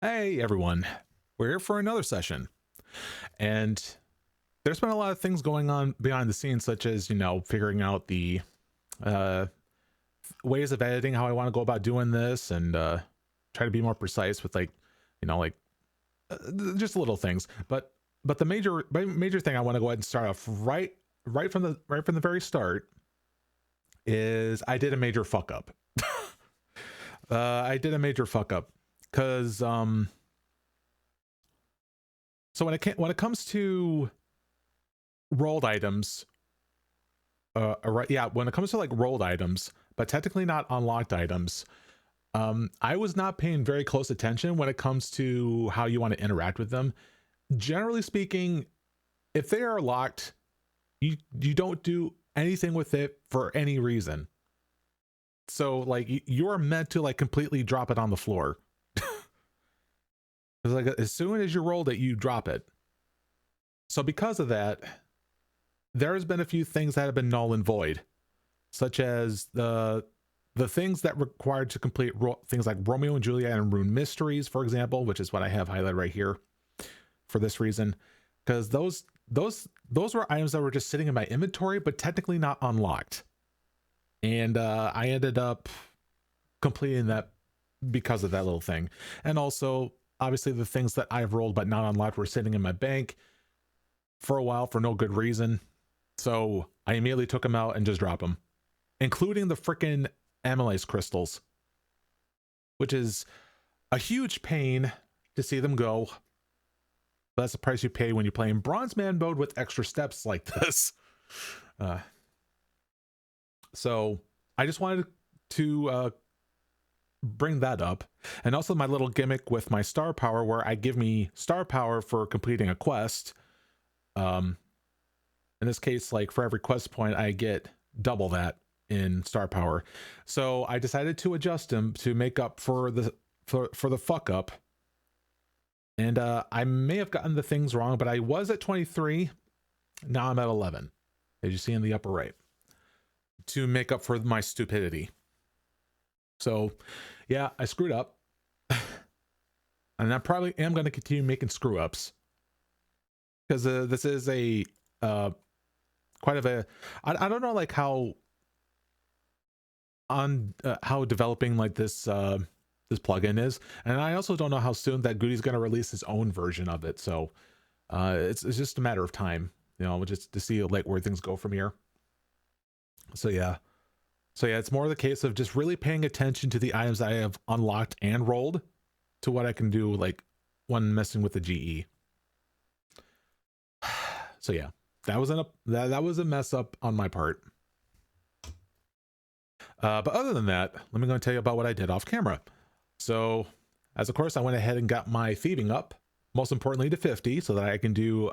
Hey everyone, we're here for another session, and there's been a lot of things going on behind the scenes, such as, figuring out the uh, ways of editing, how I want to go about doing this, and try to be more precise with just little things. But the major thing I want to go ahead and start off right from the very start is I did a major fuck up. I did a major fuck up because so when it comes to rolled items, when it comes to like rolled items, but technically not unlocked items, I was not paying very close attention when it comes to how you want to interact with them. Generally speaking, if they are locked, you don't do anything with it for any reason. So like you're meant to like completely drop it on the floor. It's like as soon as you rolled it, you drop it. So because of that, there has been a few things that have been null and void, such as the things that required to complete things like Romeo and Juliet and Rune Mysteries, for example, which is what I have highlighted right here for this reason, because those were items that were just sitting in my inventory, but technically not unlocked. And I ended up completing that because of that little thing. And also, obviously, the things that I've rolled but not unlocked were sitting in my bank for a while for no good reason. So I immediately took them out and just dropped them, including the freaking amylase crystals, which is a huge pain to see them go. But that's the price you pay when you play in Bronze Man mode with extra steps like this. So I just wanted to bring that up. And also my little gimmick with my star power, where I give me star power for completing a quest. In this case, like for every quest point, I get double that in star power. So I decided to adjust them to make up for the fuck up. And I may have gotten the things wrong, but I was at 23. Now I'm at 11, as you see in the upper right, to make up for my stupidity. So yeah, I screwed up. And I probably am going to continue making screw ups, because this is a quite of a I don't know like how developing like this this plugin is, and I also don't know how soon that Gudi's going to release his own version of it. So it's just a matter of time, just to see like where things go from here. So yeah, it's more the case of just really paying attention to the items I have unlocked and rolled, to what I can do like when messing with the GE. So yeah, that was a mess up on my part. But other than that, let me go and tell you about what I did off camera. So, as of course, I went ahead and got my thieving up, most importantly to 50, so that I can do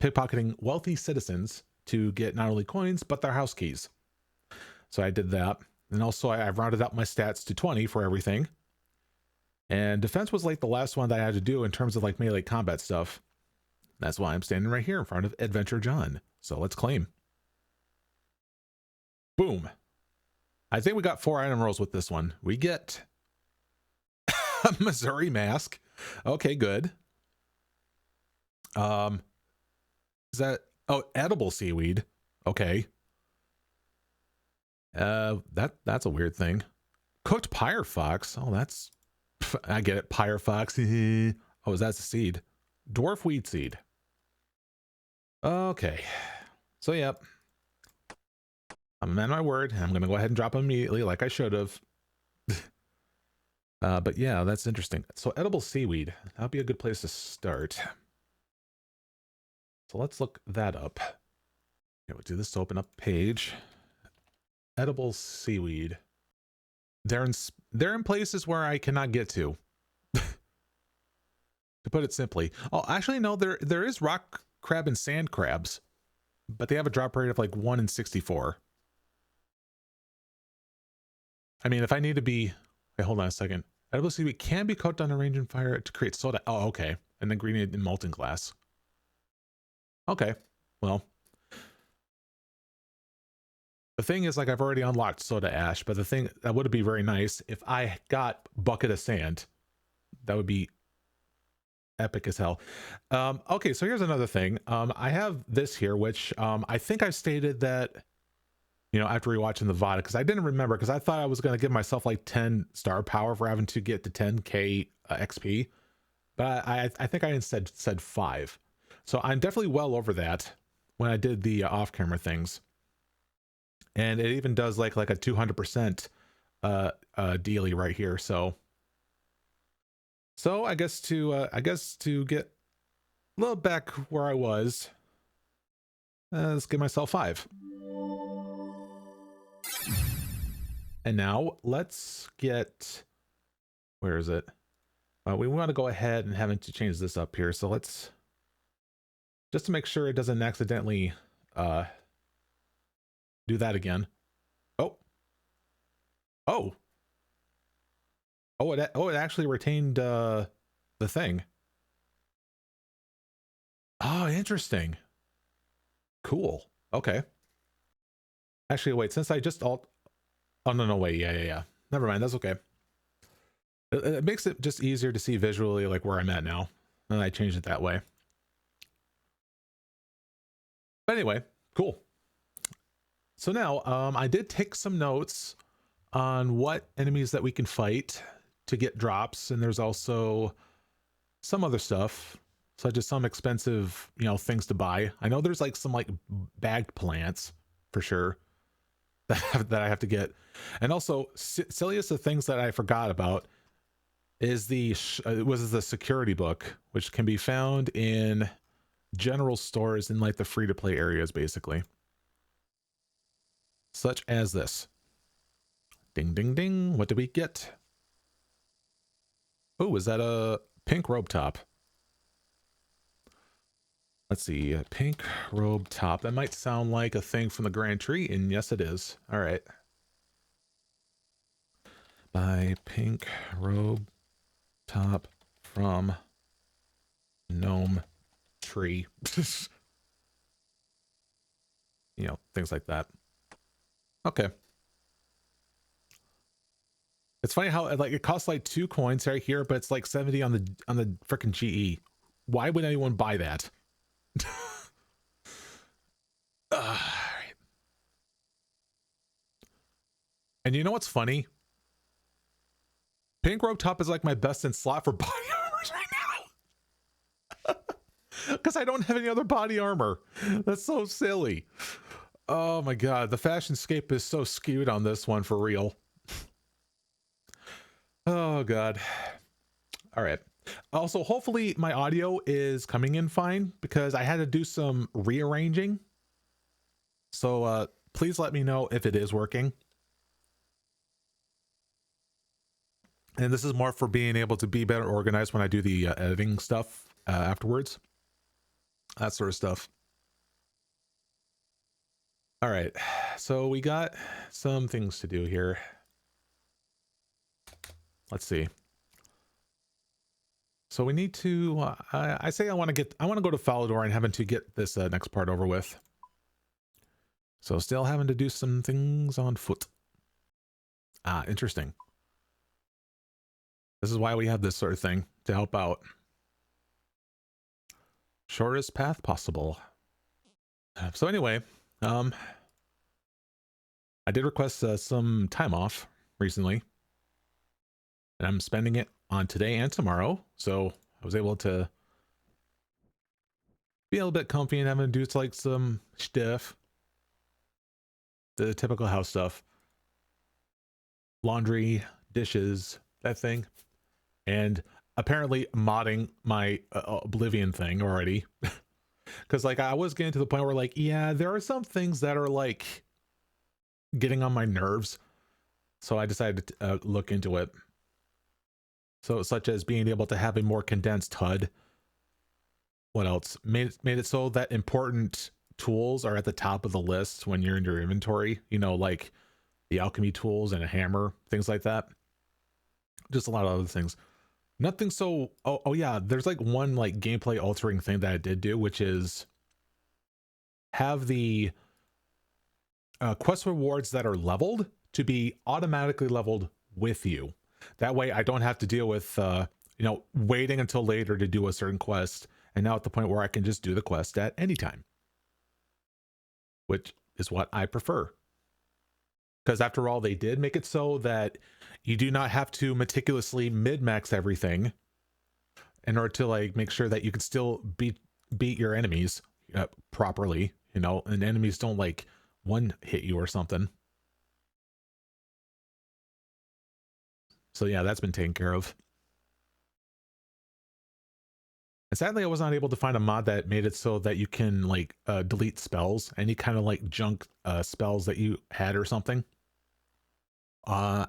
pickpocketing wealthy citizens to get not only coins, but their house keys. So I did that. And also I rounded up my stats to 20 for everything. And defense was like the last one that I had to do in terms of like melee combat stuff. That's why I'm standing right here in front of Adventure John. So let's claim. Boom. I think we got 4 item rolls with this one. We get a Missouri mask. Okay, good. Is that, edible seaweed. Okay. That's a weird thing. Cooked pyre fox. Oh, that's, I get it. Pyre fox. Oh, is that a seed? Dwarf weed seed. Okay. So, yep. I'm a man of my word. I'm going to go ahead and drop them immediately like I should have. But yeah, that's interesting. So edible seaweed, that'd be a good place to start. So let's look that up. Okay, we'll do this to open up page. Edible seaweed. They're in places where I cannot get to. To put it simply. Oh, actually, no, there is rock crab and sand crabs, but they have a drop rate of like 1 in 64. I mean, if I need to be... Wait, hold on a second. Edible seaweed can be cooked on a range in fire to create soda. Oh, okay. An ingredient in molten glass. Okay. Well. The thing is, like, I've already unlocked soda ash, but the thing that would be very nice if I got bucket of sand. That would be epic as hell. Okay, so here's another thing. I have this here, which I think I stated that, you know, after rewatching the VOD, because I didn't remember, because I thought I was going to give myself like 10 star power for having to get to 10k XP, but I think I instead said 5. So I'm definitely well over that when I did the off-camera things. And it even does like a 200% dealie right here. So I guess to get a little back where I was, let's give myself 5. And now let's get, where is it? We want to go ahead and having to change this up here. So let's, just to make sure it doesn't accidentally do that again. It actually retained the thing. Oh, interesting. Cool. Okay. Actually, wait, since I just oh no, wait, yeah. Never mind, that's okay. It makes it just easier to see visually like where I'm at now. And I changed it that way. But anyway, cool. So now, I did take some notes on what enemies that we can fight to get drops, and there's also some other stuff, such as some expensive, you know, things to buy. I know there's like some like bagged plants for sure that I have to get, and also silliest of things that I forgot about is the security book, which can be found in general stores in like the free-to-play areas, basically, such as this. Ding ding ding, what did we get? Oh, is that a pink robe top? Let's see, a pink robe top. That might sound like a thing from the Grand Tree, and yes it is. All right. Buy pink robe top from Gnome Tree. You know, things like that. Okay. It's funny how like it costs like 2 coins right here, but it's like 70 on the freaking GE. Why would anyone buy that? Right. And you know what's funny? Pink robe top is like my best in slot for body armors right now. Because I don't have any other body armor. That's so silly. Oh my god, the fashionscape is so skewed on this one for real. Oh god. All right. Also, hopefully my audio is coming in fine because I had to do some rearranging. So please let me know if it is working. And this is more for being able to be better organized when I do the editing stuff afterwards. That sort of stuff. All right. So we got some things to do here. Let's see. So we need to, I say I want to go to Falador and having to get this next part over with. So still having to do some things on foot. Ah, interesting. This is why we have this sort of thing to help out. Shortest path possible. So anyway, I did request some time off recently. And I'm spending it on today and tomorrow. So I was able to be a little bit comfy and having to do like some stuff. The typical house stuff. Laundry, dishes, that thing. And apparently modding my Oblivion thing already. Because like I was getting to the point where like, yeah, there are some things that are like getting on my nerves. So I decided to look into it. So such as being able to have a more condensed HUD. What else? Made it so that important tools are at the top of the list when you're in your inventory. You know, like the alchemy tools and a hammer, things like that. Just a lot of other things. Nothing so... Oh yeah, there's like one like gameplay altering thing that I did do, which is have the quest rewards that are leveled to be automatically leveled with you. That way I don't have to deal with you know, waiting until later to do a certain quest, and now at the point where I can just do the quest at any time, which is what I prefer. Because after all, they did make it so that you do not have to meticulously mid-max everything in order to like make sure that you can still beat your enemies properly, you know, and enemies don't like one hit you or something. So yeah, that's been taken care of. And sadly, I was not able to find a mod that made it so that you can like delete spells, any kind of like junk spells that you had or something. So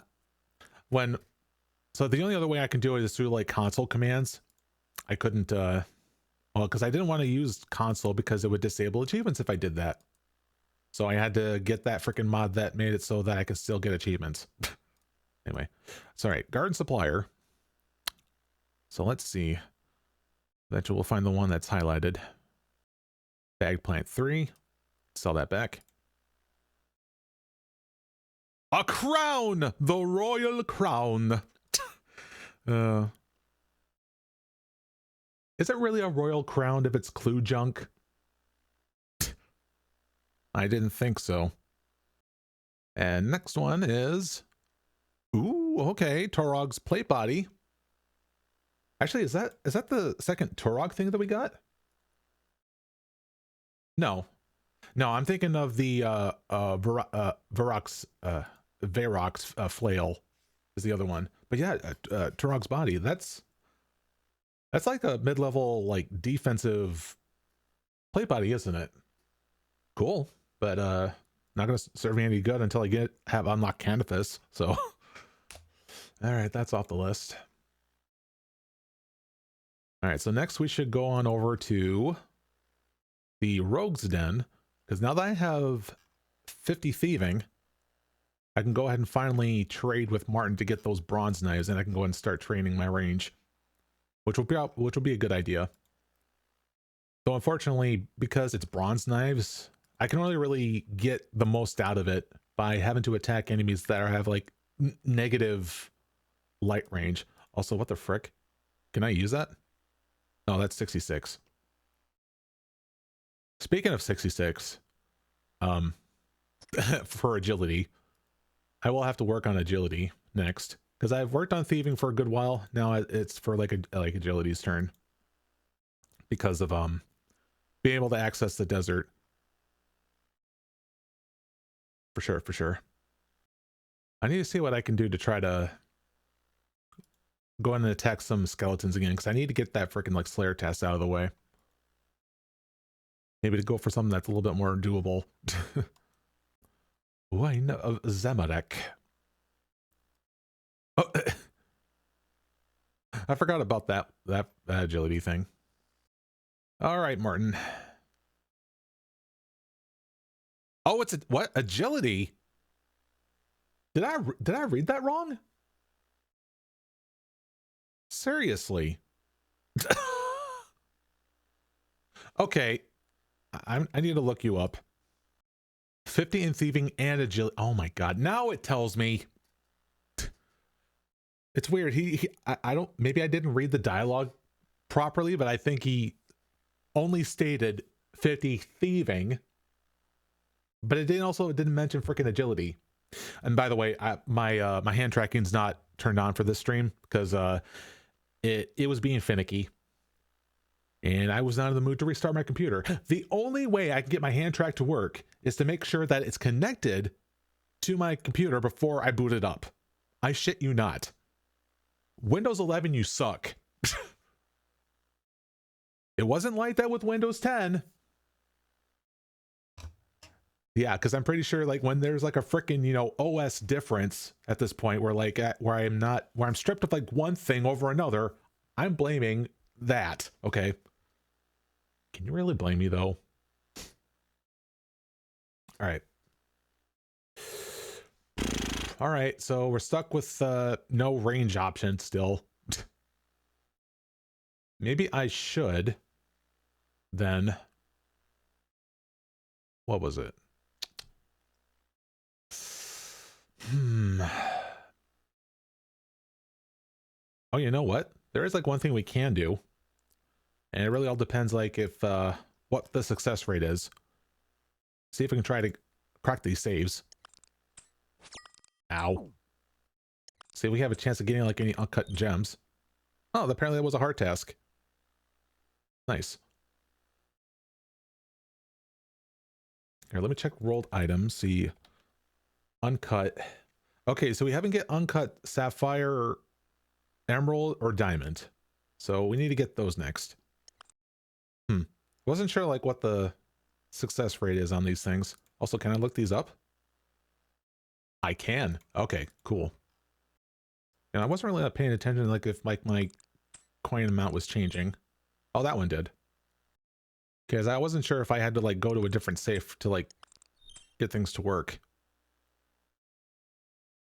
the only other way I can do it is through like console commands. I couldn't, well, because I didn't want to use console because it would disable achievements if I did that. So I had to get that freaking mod that made it so that I could still get achievements. Anyway, it's all right. Garden supplier. So let's see. Eventually we'll find the one that's highlighted. Bag plant 3. Sell that back. A crown! The royal crown. Is it really a royal crown if it's clue junk? I didn't think so. And next one is... Ooh, okay. Torog's plate body. Actually, is that the second Torog thing that we got? No. No, I'm thinking of the Varrock's flail is the other one. But yeah, Torog's body. That's like a mid-level like defensive plate body, isn't it? Cool, but not gonna serve me any good until I have unlocked Canifus. So, all right, that's off the list. All right, so next we should go on over to the Rogue's Den, because now that I have 50 thieving, I can go ahead and finally trade with Martin to get those bronze knives, and I can go ahead and start training my range, which will be a good idea. So unfortunately, because it's bronze knives, I can only really get the most out of it by having to attack enemies that have like negative light range. Also, what the frick? Can I use that? No, that's 66. Speaking of 66, for agility, I will have to work on agility next, because I've worked on thieving for a good while. Now it's for like agility's turn, because of being able to access the desert. For sure. I need to see what I can do to try to go in and attack some skeletons again, because I need to get that freaking like Slayer test out of the way. Maybe to go for something that's a little bit more doable. Wine of Zamalek. Oh, I forgot about that agility thing. All right, Martin. Oh, it's what? Agility? Did I read that wrong? Seriously? Okay, I need to look you up. 50 in thieving and agility. Oh my god! Now it tells me. It's weird. I don't. Maybe I didn't read the dialogue properly, but I think he only stated 50 thieving. But it didn't mention freaking agility. And by the way, my hand tracking's not turned on for this stream because it was being finicky, and I was not in the mood to restart my computer. The only way I can get my hand track to work is to make sure that it's connected to my computer before I boot it up. I shit you not. Windows 11, you suck. It wasn't like that with Windows 10. Yeah, because I'm pretty sure like when there's like a freaking, you know, OS difference at this point where like where I'm stripped of like one thing over another, I'm blaming that. Okay. Can you really blame me though? All right. All right, so we're stuck with no range option still. Maybe I should then. What was it? Oh, you know what? There is like one thing we can do, and it really all depends like if what the success rate is. See if we can try to crack these saves. Ow. See if we have a chance of getting like any uncut gems. Oh, apparently that was a hard task. Nice. Here, let me check rolled items. See. Uncut. Okay, so we haven't get uncut sapphire, emerald, or diamond. So we need to get those next. Wasn't sure like what the success rate is on these things. Also, can I look these up? I can. Okay, cool. And I wasn't really paying attention like if like my coin amount was changing. Oh, that one did. Because I wasn't sure if I had to like go to a different safe to like get things to work.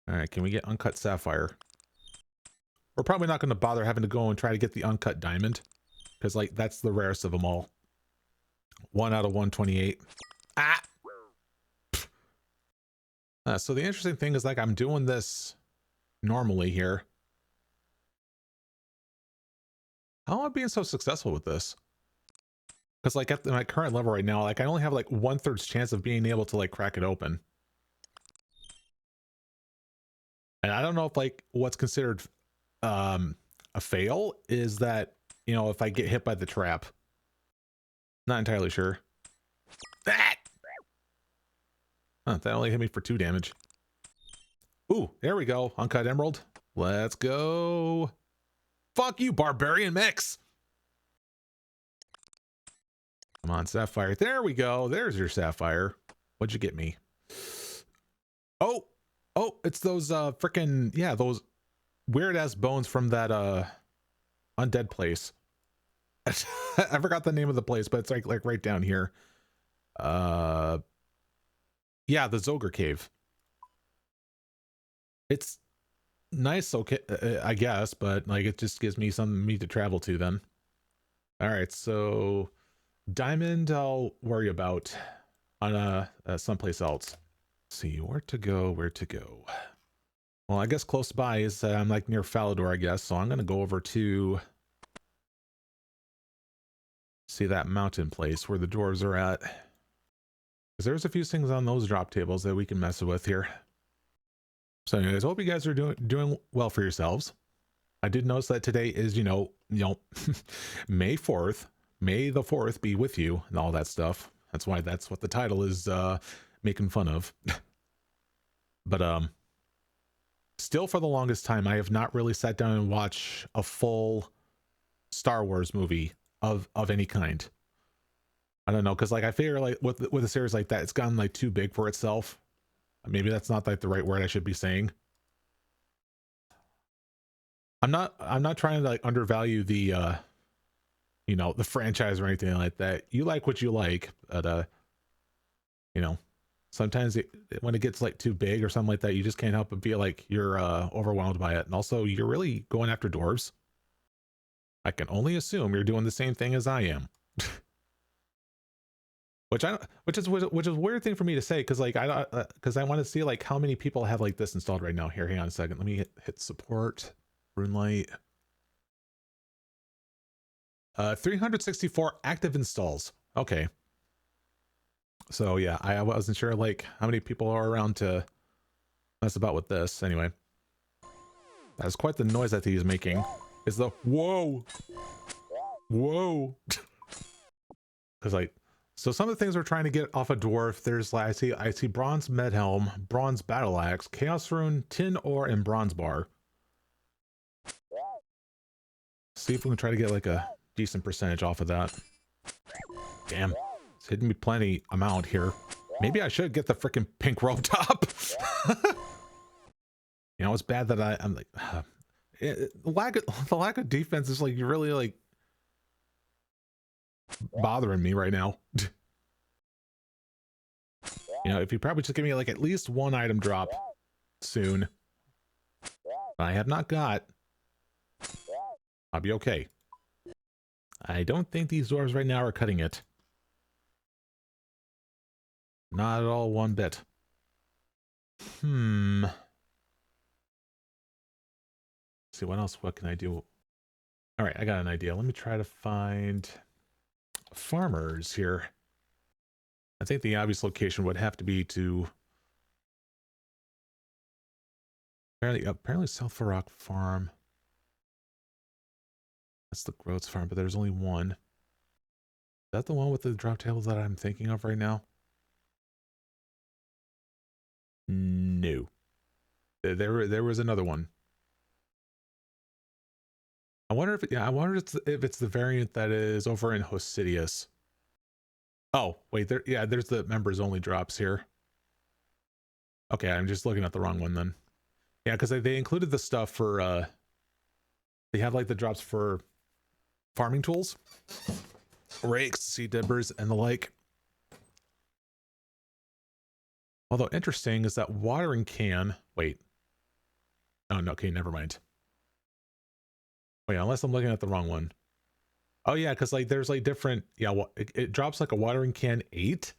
All right, can we get uncut sapphire? We're probably not going to bother having to go and try to get the uncut diamond, because like that's the rarest of them all. 1 out of 128. Ah! So the interesting thing is like I'm doing this normally here. How am I being so successful with this? Because like at my current level right now, like I only have like 1/3 chance of being able to like crack it open. And I don't know if like what's considered a fail is that, you know, if I get hit by the trap. Not entirely sure. That! Huh, that only hit me for 2 damage. Ooh, there we go. Uncut emerald. Let's go. Fuck you, barbarian mix. Come on, sapphire. There we go. There's your sapphire. What'd you get me? Oh, it's those freaking, yeah, those weird ass bones from that undead place. I forgot the name of the place, but it's like right down here. Yeah, the Zogre cave. It's nice, okay, I guess, but like it just gives me something to travel to then. All right, so diamond I'll worry about on someplace else. Let's see where to go. Well, I guess close by is I'm like near Falador, I guess, so I'm gonna go over to see that mountain place where the dwarves are at. Because there's a few things on those drop tables that we can mess with here. So anyways, hope you guys are doing well for yourselves. I did notice that today is, you know, May 4th. May the 4th be with you and all that stuff. That's why that's what the title is making fun of. But still for the longest time, I have not really sat down and watched a full Star Wars movie of any kind. I don't know, because like I figure like with a series like that, it's gotten like too big for itself. Maybe that's not like the right word I should be saying. I'm not trying to like undervalue the you know, the franchise or anything like that. You like what you like, but you know, sometimes when it gets like too big or something like that, you just can't help but feel like you're overwhelmed by it. And also you're really going after dwarves. I can only assume you're doing the same thing as I am. Which is a weird thing for me to say, because like I want to see like how many people have like this installed right now. Here, hang on a second. Let me hit support RuneLite. 364 active installs. Okay. So yeah, I wasn't sure like how many people are around to mess about with this. Anyway, that's quite the noise that he's making. Is the whoa. Because like. So some of the things we're trying to get off a dwarf, there's like I see bronze medhelm, bronze battle axe, chaos rune, tin ore, and bronze bar. See if we can try to get like a decent percentage off of that. Damn, it's hitting me plenty amount here. Maybe I should get the freaking pink rope top. You know, it's bad that I'm like the lack of defense is like really like bothering me right now. You know, if you probably just give me like at least 1 item drop soon, I have not got, I'll be okay. I don't think these dwarves right now are cutting it. Not at all, one bit. See what else? What can I do? All right, I got an idea. Let me try to find farmers here. I think the obvious location would have to be to apparently South Rock Farm. That's the Groats Farm, but there's only one. Is that the one with the drop tables that I'm thinking of right now? No. There was another one. I wonder if if it's the variant that is over in Hosidius. Oh, wait, there's the members only drops here. Okay, I'm just looking at the wrong one then. Yeah, because they included the stuff for they have like the drops for farming tools, rakes, seed dippers, and the like. Although interesting is that watering can. Wait. Oh no. Okay, never mind. Wait, unless I'm looking at the wrong one. Oh yeah, because like there's like different. Yeah, it drops like a watering can 8,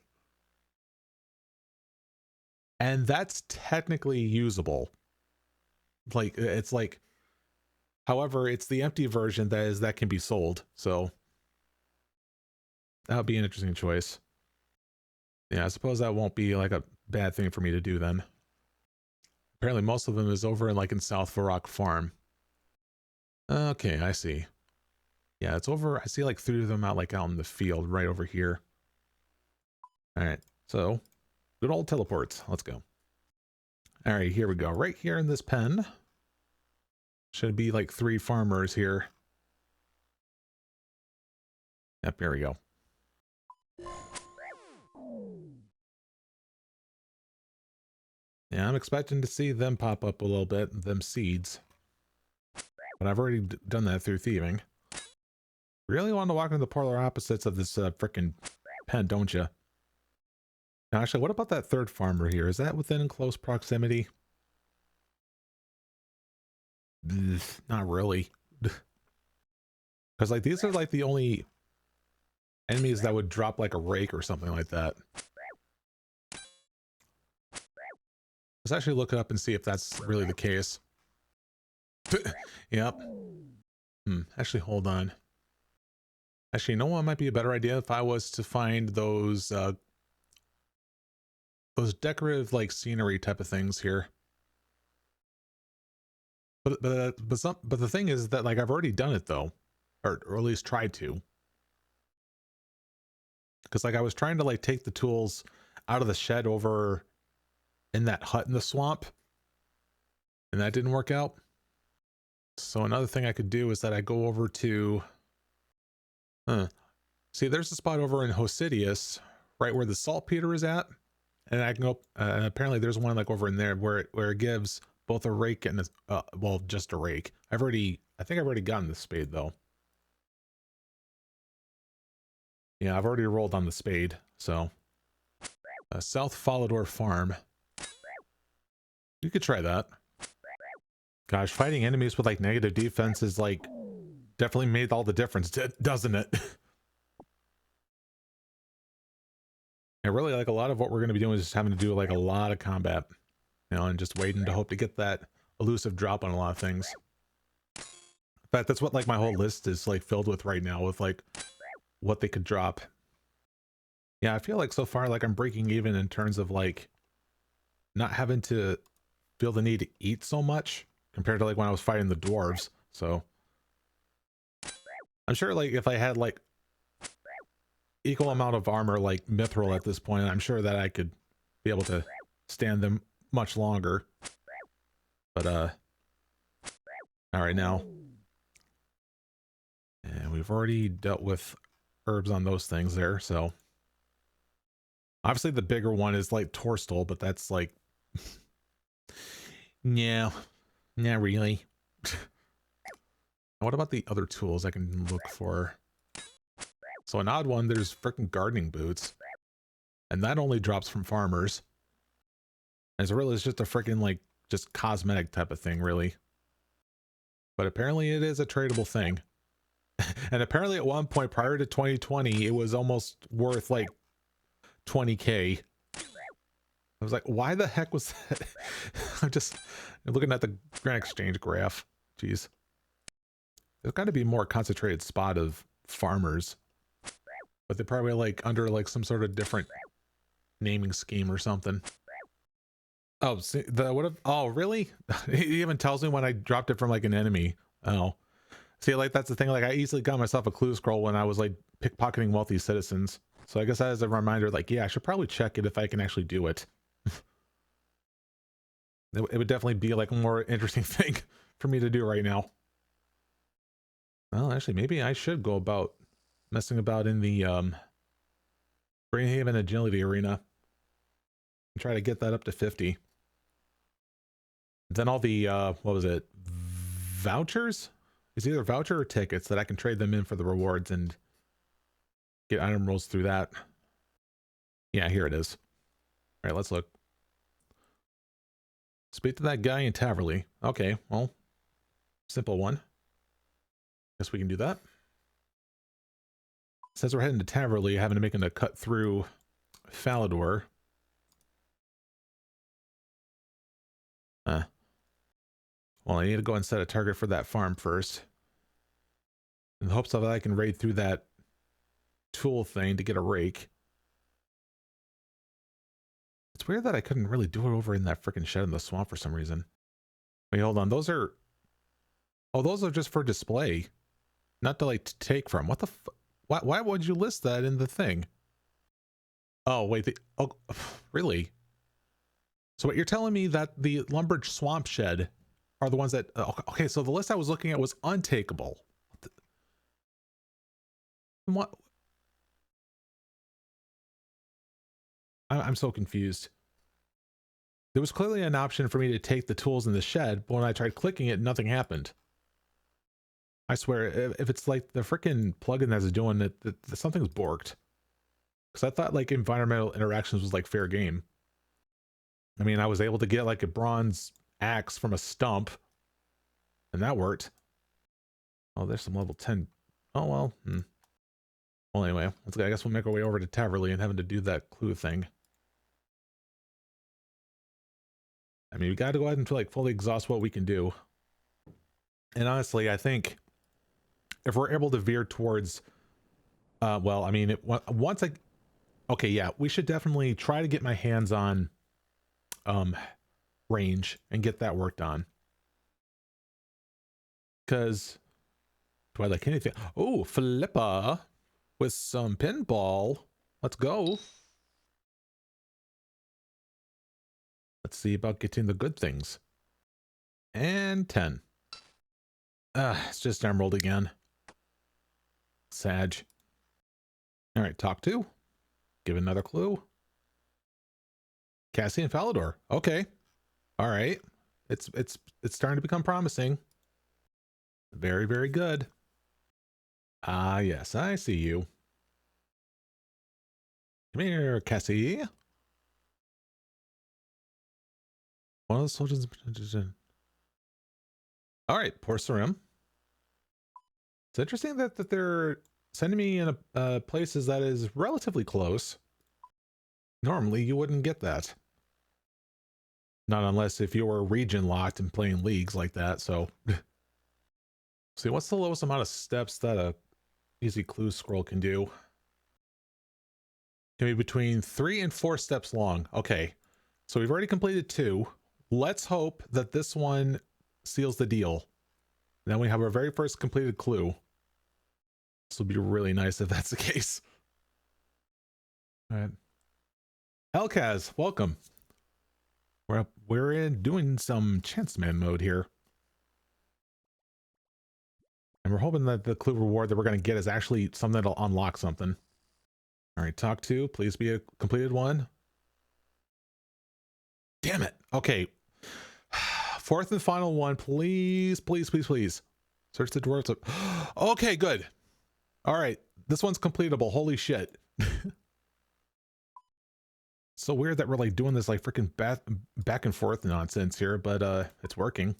and that's technically usable. Like it's like. However, it's the empty version that can be sold. So that would be an interesting choice. Yeah, I suppose that won't be like a bad thing for me to do then. Apparently most of them is over in South Varrock Farm. Okay, I see. Yeah, it's over. I see like 3 of them out out in the field right over here. All right, so good old teleports. Let's go. All right, here we go. Right here in this pen. Should be like 3 farmers here. Yep, here we go. Yeah, I'm expecting to see them pop up a little bit, them seeds. But I've already done that through thieving. Really want to walk into the polar opposites of this frickin' pen, don't you? Now, actually, what about that 3rd farmer here? Is that within close proximity? Not really. Because like these are like the only enemies that would drop like a rake or something like that. Let's actually look it up and see if that's really the case. Yep. Actually, hold on. Actually, you know what might be a better idea if I was to find those decorative like scenery type of things here. But the thing is that like I've already done it though, or at least tried to. Because like I was trying to like take the tools out of the shed over in that hut in the swamp, and that didn't work out. So another thing I could do is that I go over to see there's a spot over in Hosidius right where the saltpeter is at, and I can go apparently there's one like over in there where it gives both a rake and a well, just a rake. I think I've already gotten the spade though. Yeah, I've already rolled on the spade. So South Follador Farm, you could try that. Gosh, fighting enemies with like negative defense is like definitely made all the difference, doesn't it? And really, like a lot of what we're going to be doing is just having to do like a lot of combat, you know, and just waiting to hope to get that elusive drop on a lot of things. In fact, that's what like my whole list is like filled with right now, with like what they could drop. Yeah, I feel like so far like I'm breaking even in terms of like not having to feel the need to eat so much compared to like when I was fighting the dwarves. So I'm sure like if I had like equal amount of armor like Mithril at this point, I'm sure that I could be able to stand them much longer. But all right, now, and we've already dealt with herbs on those things there, so obviously the bigger one is like Torstal, but that's like yeah, not really. What about the other tools I can look for? So an odd one, there's freaking gardening boots, and that only drops from farmers. And it's just a freaking like just cosmetic type of thing, really. But apparently it is a tradable thing. And apparently at one point prior to 2020, it was almost worth like 20K. I was like, why the heck was that? I'm looking at the Grand Exchange graph. Jeez. There's got to be a more concentrated spot of farmers, but they're probably like under like some sort of different naming scheme or something. Oh, see, oh, really? It even tells me when I dropped it from like an enemy. Oh, see, like that's the thing. Like I easily got myself a clue scroll when I was like pickpocketing wealthy citizens. So I guess that is a reminder, like, yeah, I should probably check it if I can actually do it. It would definitely be like a more interesting thing for me to do right now. Well, actually, maybe I should go about messing about in the Brainhaven agility arena and try to get that up to 50. Then all the what was it, vouchers? It's either voucher or tickets that I can trade them in for the rewards and get item rolls through that. Yeah, here it is. All right, let's look. Speak to that guy in Taverley. Okay, well, simple one. Guess we can do that. Says we're heading to Taverley, having to make a cut through Falador. Well, I need to go and set a target for that farm first. In the hopes that I can raid through that tool thing to get a rake. It's weird that I couldn't really do it over in that freaking shed in the swamp for some reason. Wait, hold on. Those are... Oh, those are just for display. Not to, like, take from. What the why would you list that in the thing? Oh, wait. Oh, really? So what you're telling me that the lumber swamp shed are the ones that... Okay, so the list I was looking at was untakeable. What? I'm so confused. There was clearly an option for me to take the tools in the shed, but when I tried clicking it, nothing happened. I swear, if it's like the freaking plugin that's doing it, something's borked. Because I thought like environmental interactions was like fair game. I mean, I was able to get like a bronze axe from a stump, and that worked. Oh, there's some level 10. Oh, well. Well, anyway, I guess we'll make our way over to Taverley and having to do that clue thing. I mean, we got to go ahead and like fully exhaust what we can do. And honestly, I think if we're able to veer towards, well, I mean, okay, yeah, we should definitely try to get my hands on, range and get that worked on. Because, do I like anything? Oh, Flipper with some pinball. Let's go. Let's see about getting the good things. And 10. It's just emerald again. Sag. All right, talk to. Give another clue. Cassie and Falador. Okay. All right. It's starting to become promising. Very, very good. Ah, yes, I see you. Come here, Cassie. One of the soldiers. All right, Porcerim. It's interesting that they're sending me in places that is relatively close. Normally, you wouldn't get that. Not unless if you were region locked and playing leagues like that, so. See, what's the lowest amount of steps that a easy clue scroll can do? Can be between 3 and 4 steps long. Okay, so we've already completed 2. Let's hope that this one seals the deal. Then we have our very first completed clue. This will be really nice if that's the case. All right. Elkaz, welcome. We're in doing some chance man mode here. And we're hoping that the clue reward that we're going to get is actually something that'll unlock something. All right, talk to. Please be a completed one. Damn it. Okay. 4th and final one. Please, please, please, please. Search the dwarves. Okay, good. All right. This one's completable. Holy shit. So weird that we're like doing this like freaking back and forth nonsense here, but it's working.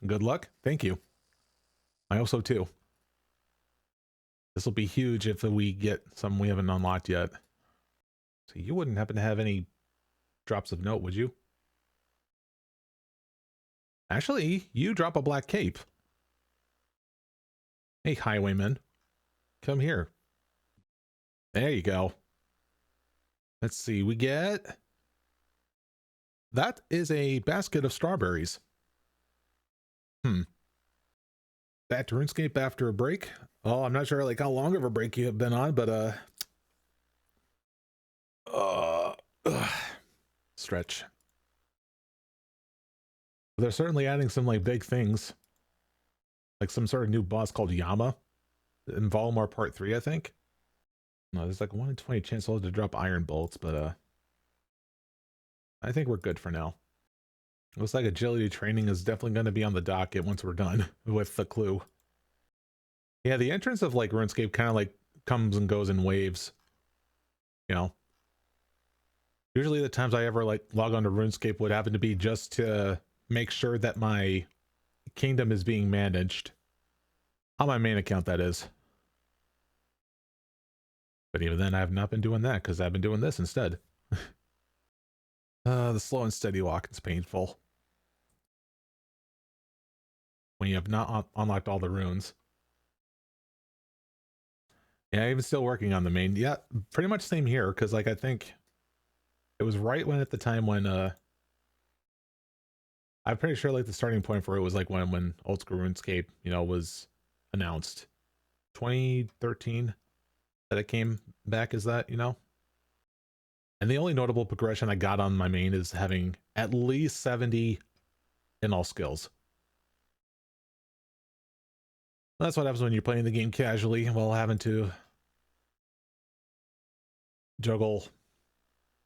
Good luck. Thank you. I hope so too. This will be huge if we get some we haven't unlocked yet. So you wouldn't happen to have any drops of note, would you? Actually, you drop a black cape. Hey, highwayman. Come here. There you go. Let's see, we get... That is a basket of strawberries. Back to RuneScape after a break. Oh, I'm not sure like how long of a break you have been on, but stretch. They're certainly adding some like big things. Like some sort of new boss called Yama in Volmar Part 3, I think. No, there's like 1 in 20 chance to drop iron bolts, but I think we're good for now. Looks like agility training is definitely going to be on the docket once we're done with the clue. Yeah, the entrance of like RuneScape kind of like comes and goes in waves. You know, usually the times I ever like log on to RuneScape would happen to be just to make sure that my kingdom is being managed on my main account, that is. But even then I have not been doing that because I've been doing this instead. The slow and steady walk is painful when you have not unlocked all the runes. Yeah, even still working on the main. Yeah, pretty much same here, because like I think it was right when at the time when I'm pretty sure like the starting point for it was like when old school RuneScape, you know, was announced. 2013 that it came back as that, you know? And the only notable progression I got on my main is having at least 70 in all skills. That's what happens when you're playing the game casually while having to juggle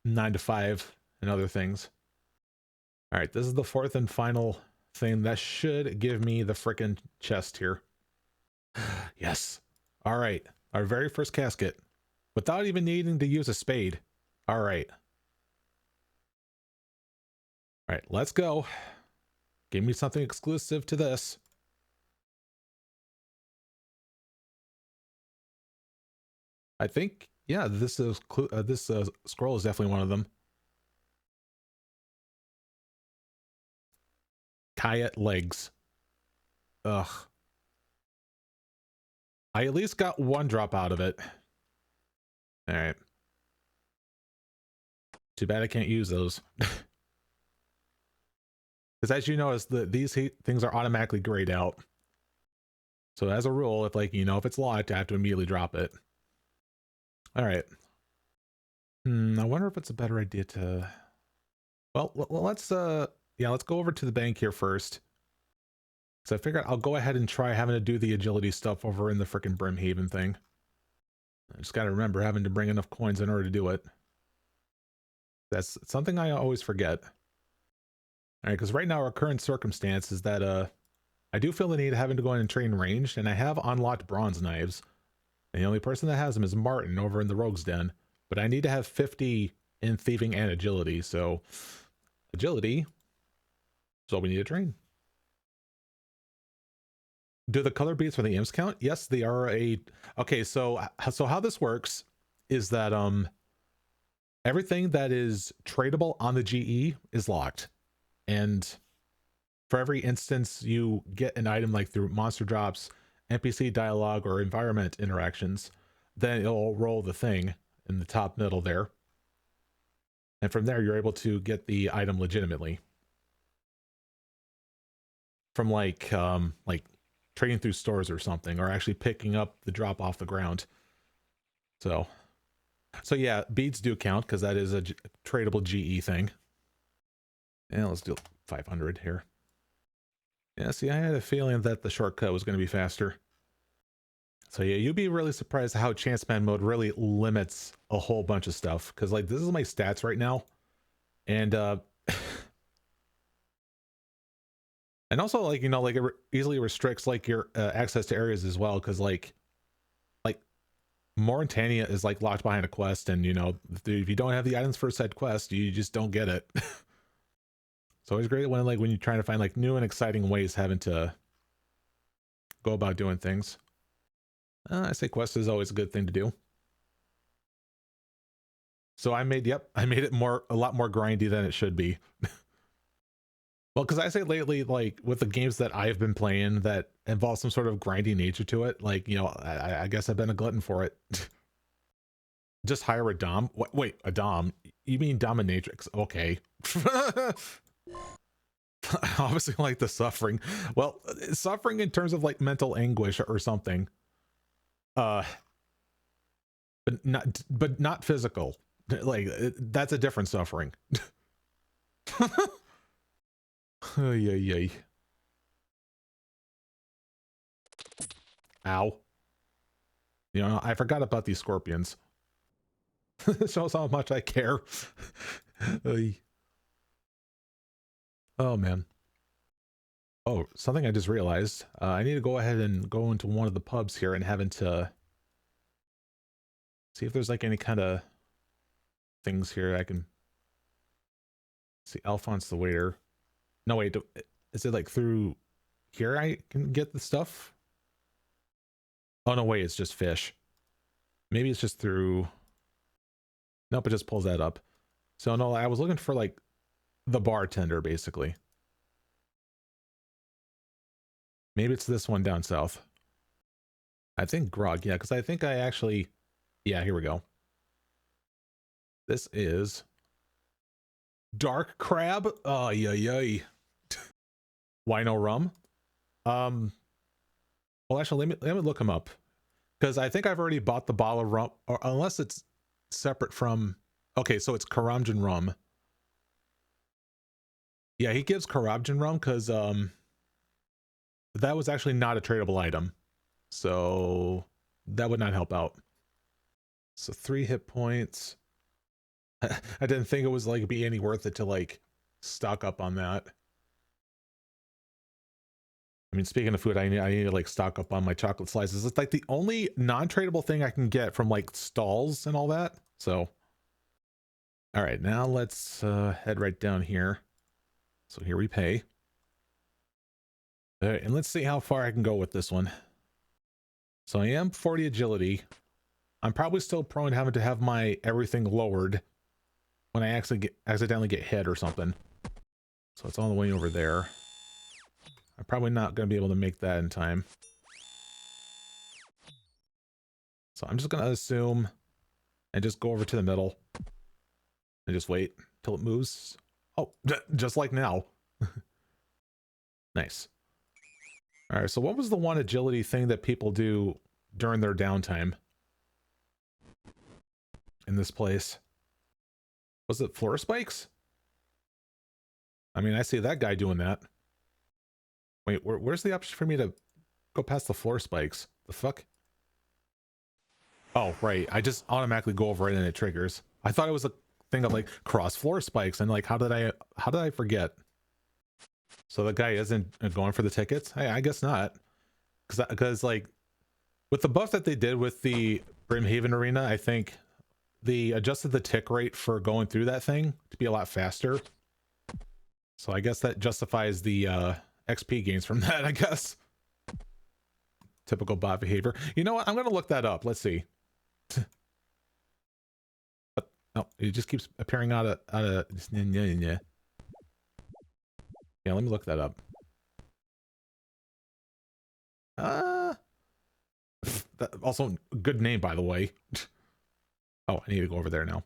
9 to 5 and other things. All right, this is the 4th and final thing that should give me the frickin' chest here. Yes. All right, our very first casket without even needing to use a spade. All right. All right, let's go. Give me something exclusive to this. I think, yeah, this is scroll is definitely one of them. Kayak legs. Ugh. I at least got 1 drop out of it. All right. Too bad I can't use those. Because as you notice, these things are automatically grayed out. So as a rule, if like, you know, if it's locked, I have to immediately drop it. All right. I wonder if it's a better idea to... Well, let's go over to the bank here first. So I figured I'll go ahead and try having to do the agility stuff over in the frickin' Brimhaven thing. I just got to remember having to bring enough coins in order to do it. That's something I always forget. All right, because right now our current circumstance is that I do feel the need of having to go in and train ranged, and I have unlocked bronze knives. And the only person that has them is Martin over in the Rogue's Den. But I need to have 50 in thieving and agility, so agility is what we need to train. Do the color beads for the imps count? Yes, they are a... Okay, so how this works is that everything that is tradable on the GE is locked. And for every instance you get an item like through monster drops, NPC dialogue, or environment interactions, then it'll roll the thing in the top middle there. And from there, you're able to get the item legitimately. From like trading through stores or something, or actually picking up the drop off the ground. So yeah, beads do count because that is a tradable GE thing. And let's do 500 here. Yeah, see, I had a feeling that the shortcut was going to be faster. So yeah, you'd be really surprised how chance man mode really limits a whole bunch of stuff. Because like this is my stats right now, and and also like, you know, like it easily restricts like your access to areas as well. Because like Mauritania is like locked behind a quest, and you know, if you don't have the items for said quest, you just don't get it. It's always great when you're trying to find like new and exciting ways having to go about doing things. I say quest is always a good thing to do. So I made it a lot more grindy than it should be. Well, because I say lately, like with the games that I've been playing that involve some sort of grindy nature to it, like, you know, I guess I've been a glutton for it. Just hire a dom. Wait, a dom? You mean dominatrix? Okay. Obviously, like the suffering. Well, suffering in terms of like mental anguish or something. But not physical. Like that's a different suffering. Yay, yay. Ow. You know, I forgot about these scorpions. Shows how much I care. Oh man. Oh, something I just realized. I need to go ahead and go into one of the pubs here and having to see if there's like any kind of things here I can see. Alphonse the waiter. No, wait. Is it like through here I can get the stuff? Oh, no, wait. It's just fish. Maybe it's just through. Nope, it just pulls that up. So no, I was looking for like the bartender basically. Maybe it's this one down south. I think grog, yeah, because I think I actually, yeah, here we go. This is dark crab. Oh, yay. Why no rum? Well, actually, let me look him up because I think I've already bought the bottle of rum, or unless it's separate from. Okay, so it's Karamjan rum. Yeah, he gives Karamjan rum because that was actually not a tradable item, so that would not help out. So 3 hit points. I didn't think it was like be any worth it to like stock up on that. I mean, speaking of food, I need to like stock up on my chocolate slices. It's like the only non-tradable thing I can get from like stalls and all that. So, all right, now let's head right down here. So here we pay. All right, and let's see how far I can go with this one. So I am 40 agility. I'm probably still prone to having to have my everything lowered when I accidentally get hit or something. So it's all the way over there. I'm probably not going to be able to make that in time. So I'm just going to assume and just go over to the middle and just wait till it moves. Oh, just like now. Nice. All right, so what was the one agility thing that people do during their downtime in this place? Was it floor spikes? I mean, I see that guy doing that. Wait, where's the option for me to go past the floor spikes? The fuck? Oh, right. I just automatically go over it and it triggers. I thought it was a thing of like cross floor spikes and like how did I forget? So the guy isn't going for the tickets? Hey, I guess not. Because like with the buff that they did with the Brimhaven Arena, I think they adjusted the tick rate for going through that thing to be a lot faster. So I guess that justifies the XP gains from that, I guess. Typical bot behavior. You know what? I'm going to look that up. Let's see. No, it just keeps appearing out of yeah, let me look that up. Also good name, by the way. Oh, I need to go over there now.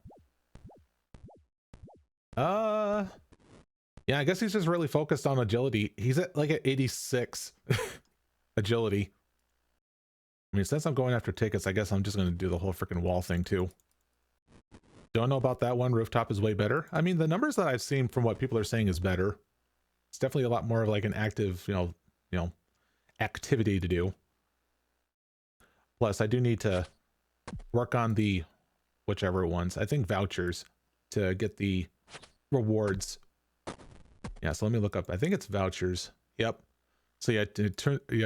Yeah, I guess he's just really focused on agility. He's at like at 86 agility. I mean, since I'm going after tickets, I guess I'm just going to do the whole freaking wall thing too. Don't know about that one. Rooftop is way better. I mean, the numbers that I've seen from what people are saying is better. It's definitely a lot more of like an active, you know, activity to do. Plus, I do need to work on the whichever ones. I think vouchers to get the rewards. Yeah, so let me look up. I think it's vouchers. Yep. So yeah,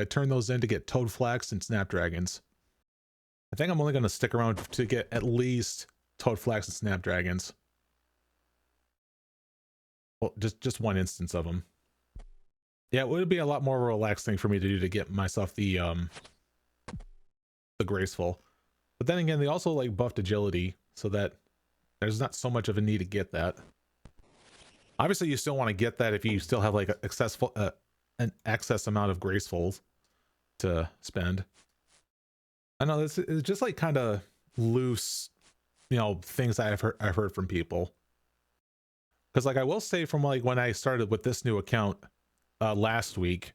turn those in to get toad flax and snapdragons. I think I'm only going to stick around to get at least toad flax and snapdragons. Well, just one instance of them. Yeah, it would be a lot more relaxed thing for me to do to get myself the graceful. But then again, they also like buffed agility so that there's not so much of a need to get that. Obviously, you still want to get that if you still have like an excess amount of gracefuls to spend. I know this is just like kind of loose, you know, things I've heard from people. Because like I will say, from like when I started with this new account last week,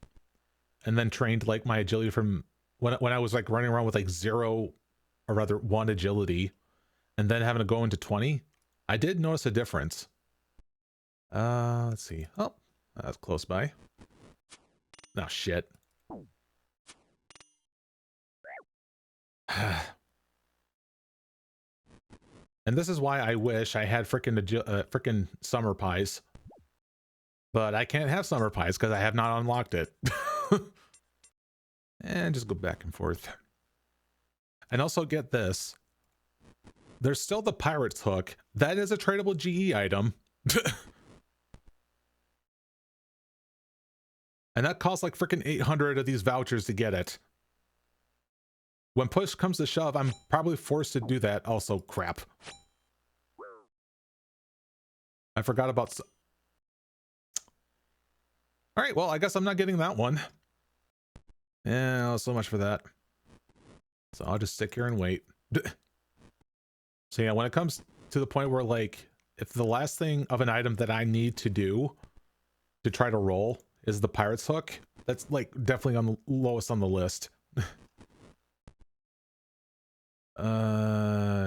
and then trained like my agility from when I was like running around with like 0 or rather 1 agility, and then having to go into 20, I did notice a difference. Let's see. Oh, that's close by. No shit. And this is why I wish I had frickin' summer pies. But I can't have summer pies because I have not unlocked it. And just go back and forth. And also get this. There's still the pirate's hook. That is a tradable GE item. And that costs like frickin' 800 of these vouchers to get it. When push comes to shove, I'm probably forced to do that. Also, crap. I forgot about... Alright, well, I guess I'm not getting that one. Yeah, so much for that. So I'll just stick here and wait. So yeah, when it comes to the point where, like, if the last thing of an item that I need to do to try to roll is the pirate's hook, that's, like, definitely on the lowest on the list.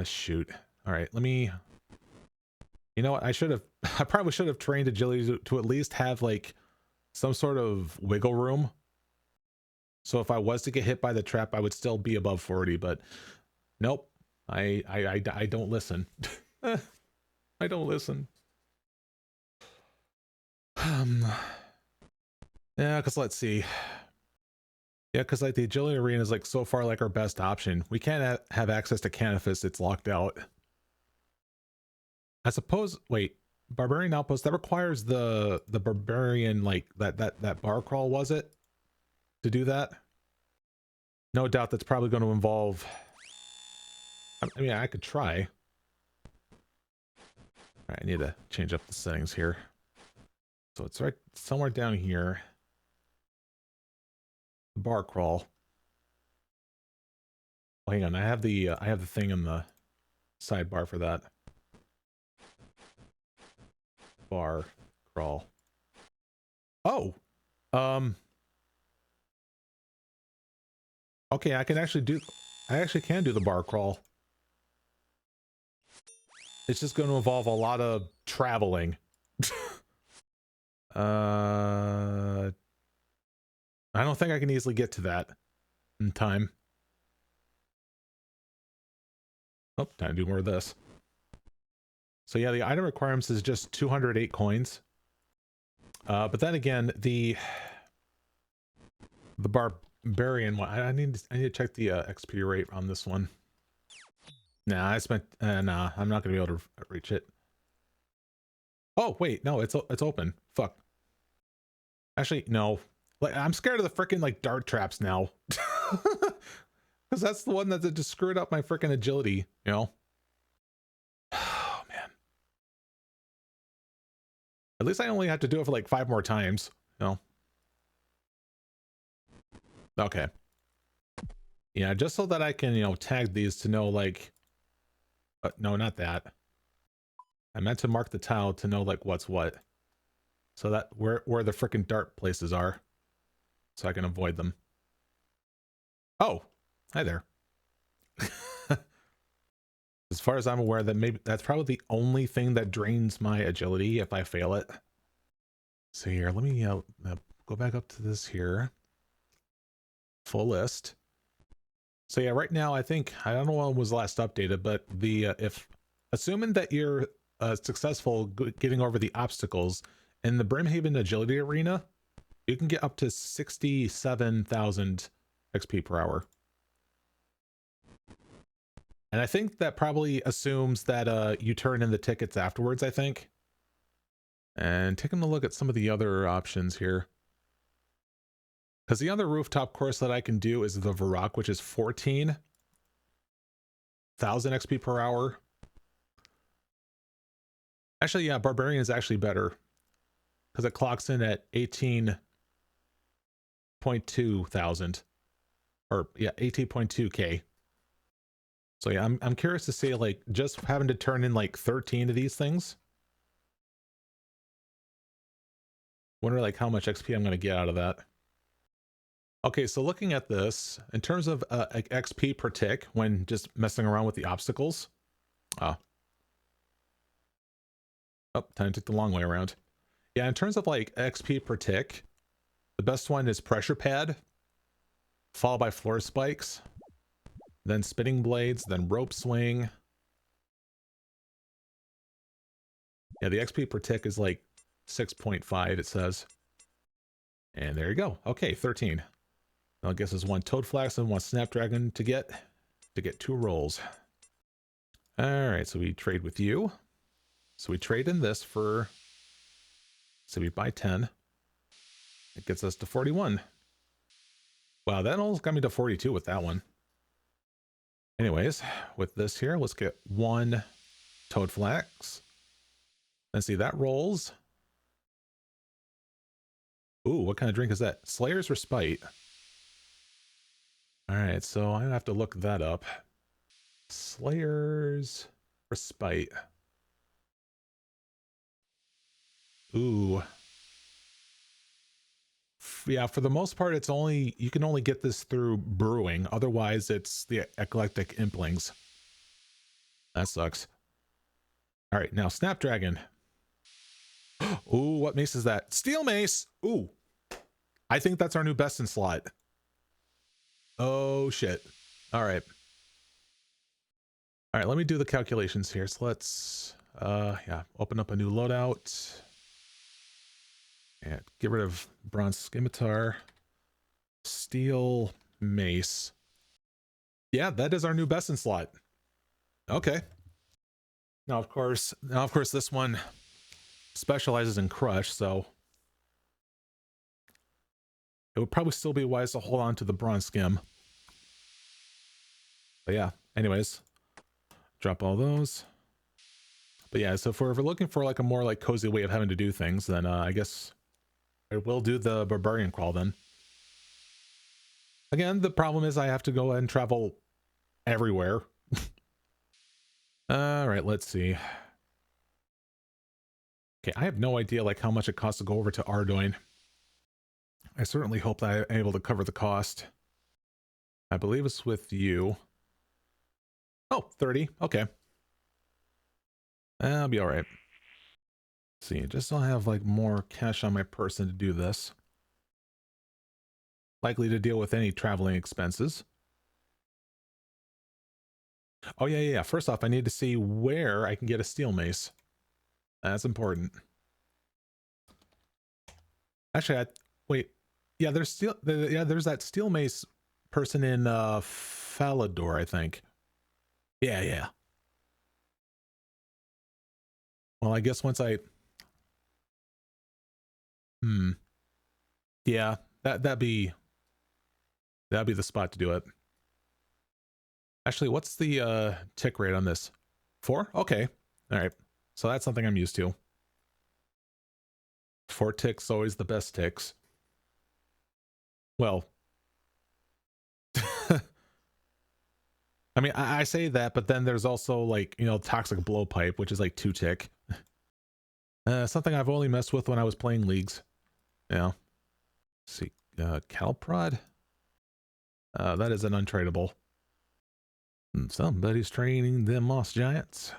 Shoot. Alright, let me... You know what, I probably should have trained agility to at least have, like, some sort of wiggle room. So if I was to get hit by the trap, I would still be above 40, but nope. I don't listen. I don't listen. Yeah, because let's see. Yeah, because like the agility arena is like so far like our best option. We can't have access to Canifis, it's locked out. I suppose, wait, Barbarian Outpost, that requires the Barbarian, like that bar crawl, was it? To do that? No doubt that's probably going to involve... I mean, I could try. All right, I need to change up the settings here. So it's right somewhere down here. Bar crawl. Oh, hang on, I have the thing in the sidebar for that. Bar crawl. Oh, okay, I actually can do the bar crawl. It's just going to involve a lot of traveling. I don't think I can easily get to that in time. Oh, time to do more of this. So yeah, the item requirements is just 208 coins. But then again, the Barbarian one, I need to check the XP rate on this one. Nah, nah, I'm not gonna be able to reach it. Oh wait, no, it's open. Fuck. Actually, no. Like, I'm scared of the freaking like dart traps now, because that's the one that just screwed up my freaking agility. You know. Oh man. At least I only have to do it for like 5 more times. You know. Okay. Yeah, just so that I can, you know, tag these to know, like, no, not that. I meant to mark the tile to know, like, what's what. So that where the frickin' dart places are. So I can avoid them. Oh, hi there. As far as I'm aware, that's probably the only thing that drains my agility if I fail it. So here, let me go back up to this here. Full list. So yeah, right now I don't know when was last updated, but the if assuming that you're successful getting over the obstacles in the Brimhaven agility arena, you can get up to 67,000 XP per hour. And I think that probably assumes that you turn in the tickets afterwards, I think. And taking a look at some of the other options here. Because the other rooftop course that I can do is the Varrock, which is 14,000 XP per hour. Actually, yeah, Barbarian is actually better. because it clocks in at 18.2 thousand, or yeah, 18.2K. So yeah, I'm curious to see, like, just having to turn in like 13 of these things. Wonder like how much XP I'm going to get out of that. Okay, so looking at this, in terms of XP per tick when just messing around with the obstacles. Oh, time to take the long way around. Yeah, in terms of like XP per tick, the best one is pressure pad, followed by floor spikes, then spinning blades, then rope swing. Yeah, the XP per tick is like 6.5, it says. And there you go. Okay, 13. I guess there's one toad flax and one snapdragon to get 2 rolls. All right, so we trade with you. So we trade in this for, so we buy 10. It gets us to 41. Wow, that almost got me to 42 with that one. Anyways, with this here, let's get 1 toad flax. Let's see, that rolls. Ooh, what kind of drink is that? Slayer's Respite. All right, so I have to look that up. Slayer's Respite. Ooh. Yeah, for the most part, it's only, you can only get this through brewing. Otherwise, it's the eclectic implings. That sucks. All right, now Snapdragon. Ooh, what mace is that? Steel mace. Ooh, I think that's our new best in slot. Oh shit. All right. All right, let me do the calculations here. So let's, yeah, open up a new loadout. And get rid of bronze scimitar. Steel mace. Yeah, that is our new best in slot. Okay. Now, of course, this one specializes in crush, so it would probably still be wise to hold on to the bronze skim. But yeah, anyways, drop all those. But yeah, so if we're looking for like a more like cozy way of having to do things, then I guess I will do the barbarian crawl then. Again, the problem is I have to go and travel everywhere. All right, let's see. Okay, I have no idea like how much it costs to go over to Ardoin. I certainly hope that I'm able to cover the cost. I believe it's with you. Oh, 30. Okay. I'll be all right. Let's see, just so I have like more cash on my person to do this. Likely to deal with any traveling expenses. Oh, yeah. First off, I need to see where I can get a steel mace. That's important. Actually, wait. Yeah, there's that steel mace person in Falador, I think. Yeah. Well, I guess once I yeah, that'd be the spot to do it. Actually, what's the tick rate on this? 4? Okay. All right. So that's something I'm used to. 4 ticks, always the best ticks. Well, I mean, I say that, but then there's also like, you know, toxic blowpipe, which is like 2 tick. Something I've only messed with when I was playing leagues. Yeah. Let's see, Calprod. That is an untradeable. Somebody's training them moss giants.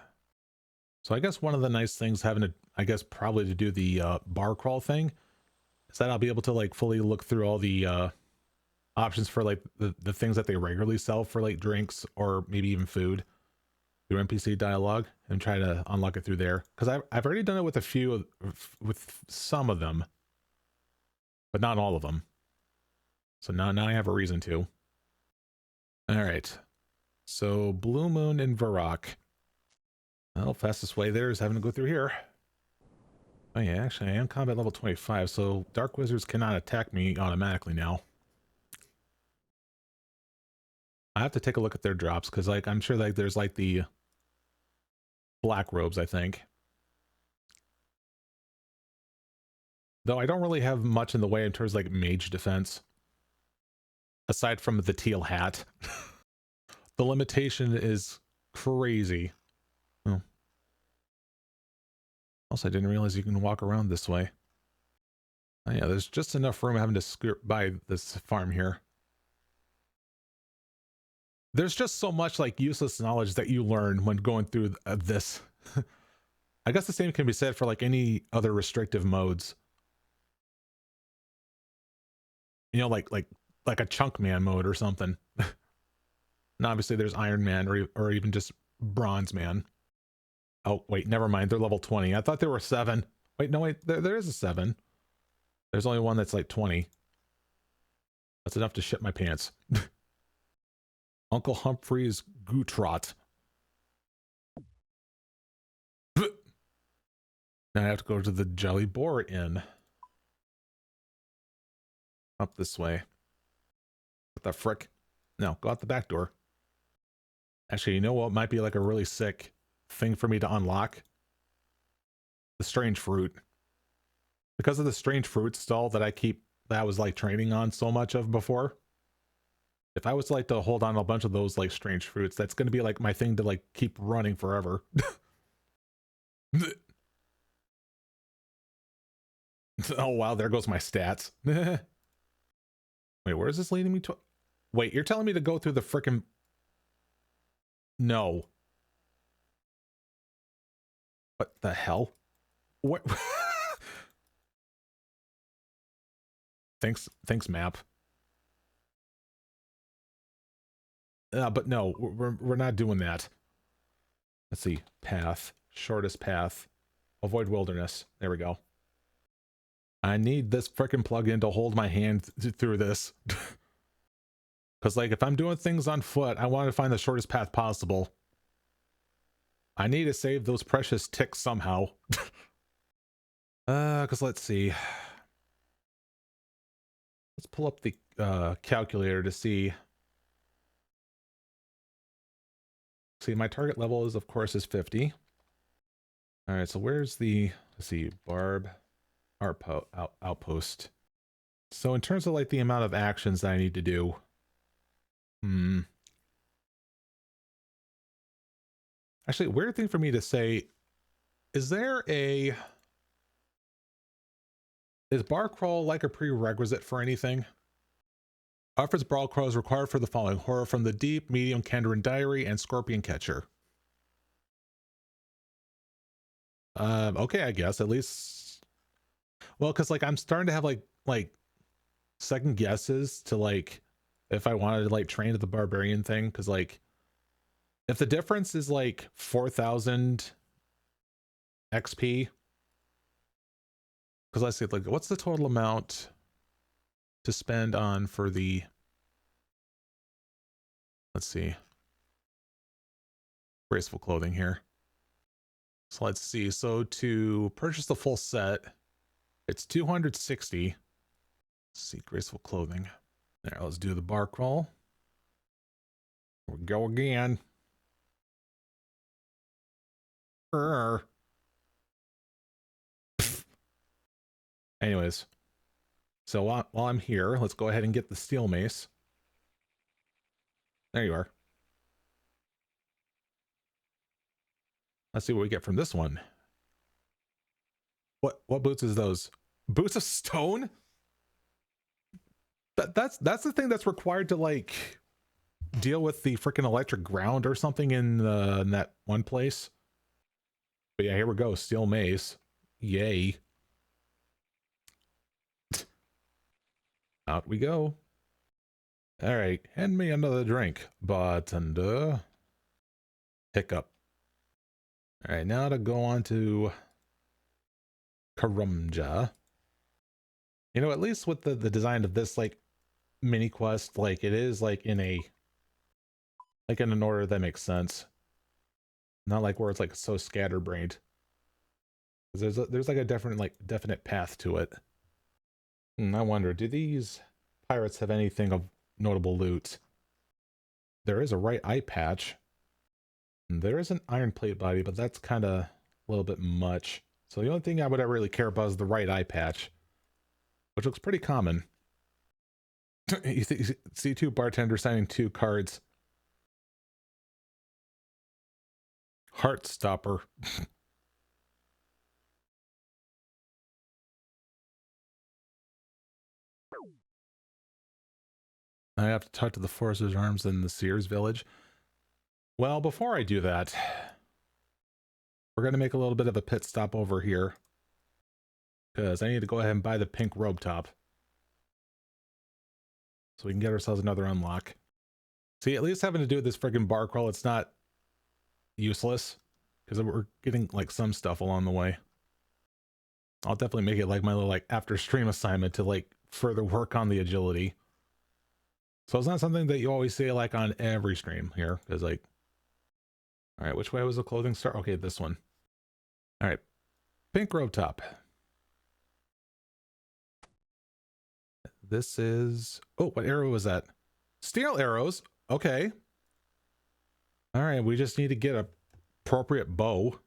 So I guess one of the nice things having to, I guess probably to do the bar crawl thing, is that I'll be able to like fully look through all the options for like the things that they regularly sell for like drinks or maybe even food through NPC dialogue and try to unlock it through there. Because I've already done it with a few, with some of them, but not all of them. So now I have a reason to. All right. So Blue Moon and Varrock. Well, fastest way there is having to go through here. Oh yeah, actually I am combat level 25, so Dark Wizards cannot attack me automatically now. I have to take a look at their drops, because like I'm sure like there's like the black robes, I think. Though I don't really have much in the way in terms of like mage defense. Aside from the teal hat. The limitation is crazy. Oh. Also, I didn't realize you can walk around this way. Oh, yeah, there's just enough room having to skirt by this farm here. There's just so much like useless knowledge that you learn when going through this. I guess the same can be said for like any other restrictive modes. You know, like a chunk man mode or something. And obviously there's Iron Man or even just Bronze Man. Oh, wait, never mind. They're level 20. I thought there were 7. Wait, no, wait, there is a 7. There's only one that's like 20. That's enough to shit my pants. Uncle Humphrey's Gootrot. Now I have to go to the Jelly Boar Inn. Up this way. What the frick? No, go out the back door. Actually, you know what might be like a really sick thing for me to unlock? The strange fruit. Because of the strange fruit stall that I was like training on so much of before. If I was like to hold on a bunch of those like strange fruits, that's going to be like my thing to like keep running forever. Oh wow, there goes my stats. Wait, where is this leading me to? Wait, you're telling me to go through the frickin'... No. What the hell? What? Thanks, map. But no, we're not doing that. Let's see. Path. Shortest path. Avoid wilderness. There we go. I need this frickin' plugin to hold my hand through this. Because, like, if I'm doing things on foot, I want to find the shortest path possible. I need to save those precious ticks somehow. Because let's see. Let's pull up the calculator to see. See, my target level is, of course, is 50. All right, so where's the, let's see, Barb outpost. So in terms of like the amount of actions that I need to do, actually, weird thing for me to say, is bar crawl like a prerequisite for anything? Offers bar crawl is required for the following: Horror from the Deep, Medium Kandarin Diary, and Scorpion Catcher. Okay, I guess at least. Well, because like I'm starting to have like second guesses to like if I wanted to like train to the barbarian thing, because like if the difference is like 4,000 XP, because let's see, like what's the total amount to spend on for the, let's see, graceful clothing here. So let's see, so to purchase the full set, it's 260. Let's see, graceful clothing. There, let's do the bar crawl. Here we go again. Anyways, so while I'm here, let's go ahead and get the steel mace. There you are. Let's see what we get from this one. What boots is those? Boots of stone? That's the thing that's required to like deal with the freaking electric ground or something in that one place. But yeah, here we go. Steel mace. Yay. Out we go. All right, hand me another drink, bartender. Hiccup. All right, now to go on to Karumja. You know, at least with the design of this like mini quest, like it is like in an order that makes sense. Not like where it's like so scatterbrained. There's like a definite path to it. I wonder, do these pirates have anything of notable loot? There is a right eye patch. There is an iron plate body, but that's kind of a little bit much. So the only thing I would ever really care about is the right eye patch. which looks pretty common. You see two bartenders signing two cards. Heartstopper. I have to talk to the Foresters Arms in the Sears Village. Well, before I do that, we're going to make a little bit of a pit stop over here, because I need to go ahead and buy the pink robe top so we can get ourselves another unlock. See, at least having to do this friggin' bar crawl, it's not useless, because we're getting like some stuff along the way. I'll definitely make it like my little like after stream assignment to like further work on the agility. So it's not something that you always say like on every stream here, because like, all right, which way was the clothing start? Okay, this one. All right, pink robe top. This is, oh, what arrow was that? Steel arrows. Okay. All right, we just need to get a appropriate bow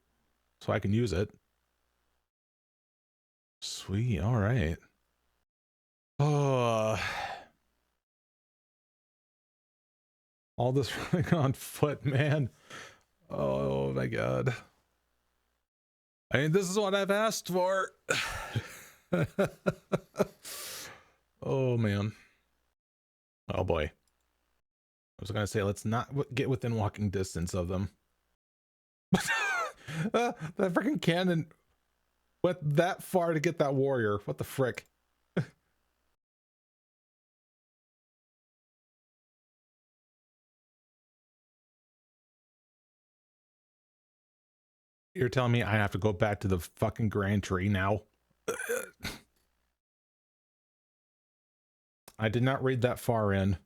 so I can use it. Sweet. All right. Oh, all this running on foot, man. Oh my god. I mean, this is what I've asked for. Oh man. Oh boy. I was gonna say, let's not get within walking distance of them. That freaking cannon went that far to get that warrior. What the frick? You're telling me I have to go back to the fucking Grand Tree now? I did not read that far in.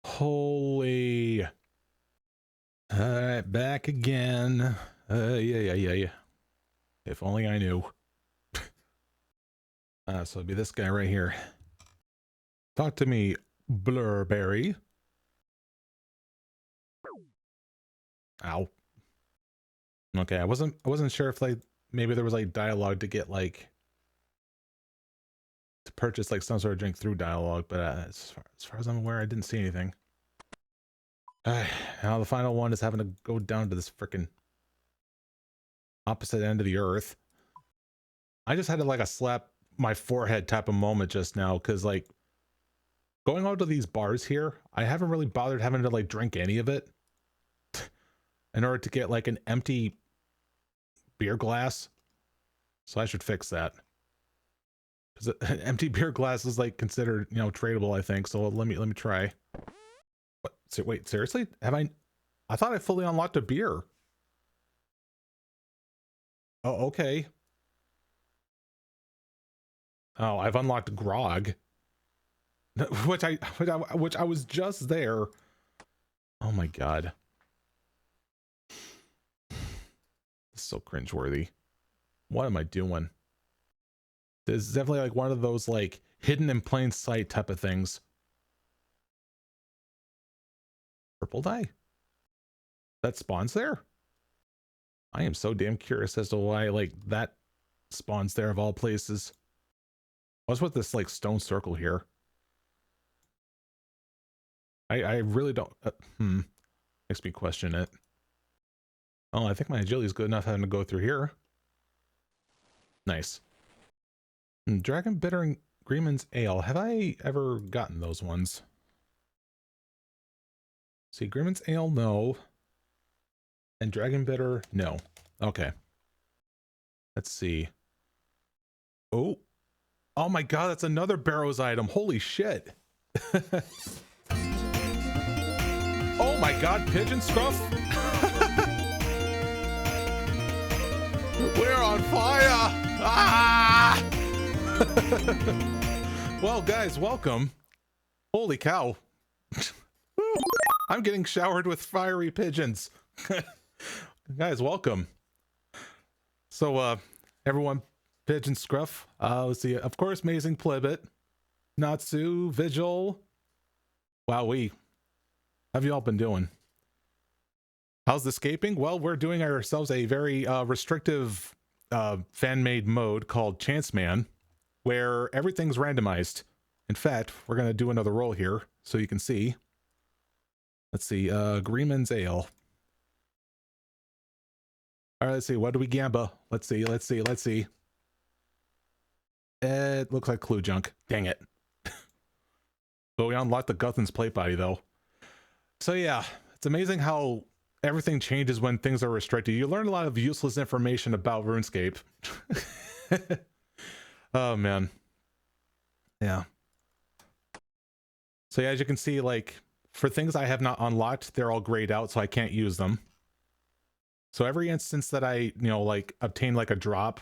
Holy. Alright, back again. Yeah. If only I knew. So it'd be this guy right here. Talk to me, Blurberry. Ow. Okay, I wasn't sure if like maybe there was like dialogue to get like to purchase like some sort of drink through dialogue, but as far as I'm aware, I didn't see anything. Now the final one is having to go down to this freaking opposite end of the earth. I just had to like a slap my forehead type of moment just now, because like going out to these bars here, I haven't really bothered having to like drink any of it in order to get like an empty beer glass. So I should fix that, because an empty beer glass is like considered, you know, tradable, I think. So let me try. What? So, wait, seriously? Have I thought I fully unlocked a beer. Oh, okay. Oh, I've unlocked grog, which I was just there. Oh my god. This is so cringeworthy. What am I doing? This is definitely like one of those like hidden in plain sight type of things. Purple dye? That spawns there? I am so damn curious as to why like that spawns there of all places. What's with this like stone circle here? I really don't makes me question it. Oh, I think my agility is good enough having to go through here. Nice. Dragon Bitter and Greenman's Ale. Have I ever gotten those ones? See, Greenman's Ale, no. And Dragon Bitter, no. Okay. Let's see. Oh. Oh my god, that's another Barrows item. Holy shit. Oh my god, Pigeon Scruff. We're on fire. Ah! Well, guys, welcome. Holy cow. I'm getting showered with fiery pigeons. Guys, welcome. So, everyone, Pigeon Scruff, let's see, of course, Amazing Plebit, Natsu, Vigil. Wowee. How have you all been doing? How's the escaping? Well, we're doing ourselves a very restrictive fan-made mode called Chance Man, where everything's randomized. In fact, we're going to do another roll here so you can see. Let's see, Greenman's Ale. All right, let's see, what do we gamba? Let's see. It looks like clue junk. Dang it. But we unlocked the Guthan's plate body, though. So yeah, it's amazing how everything changes when things are restricted. You learn a lot of useless information about RuneScape. Oh, man. Yeah. So yeah, as you can see, like, for things I have not unlocked, they're all grayed out, so I can't use them. So every instance that I, like, obtain, like, a drop,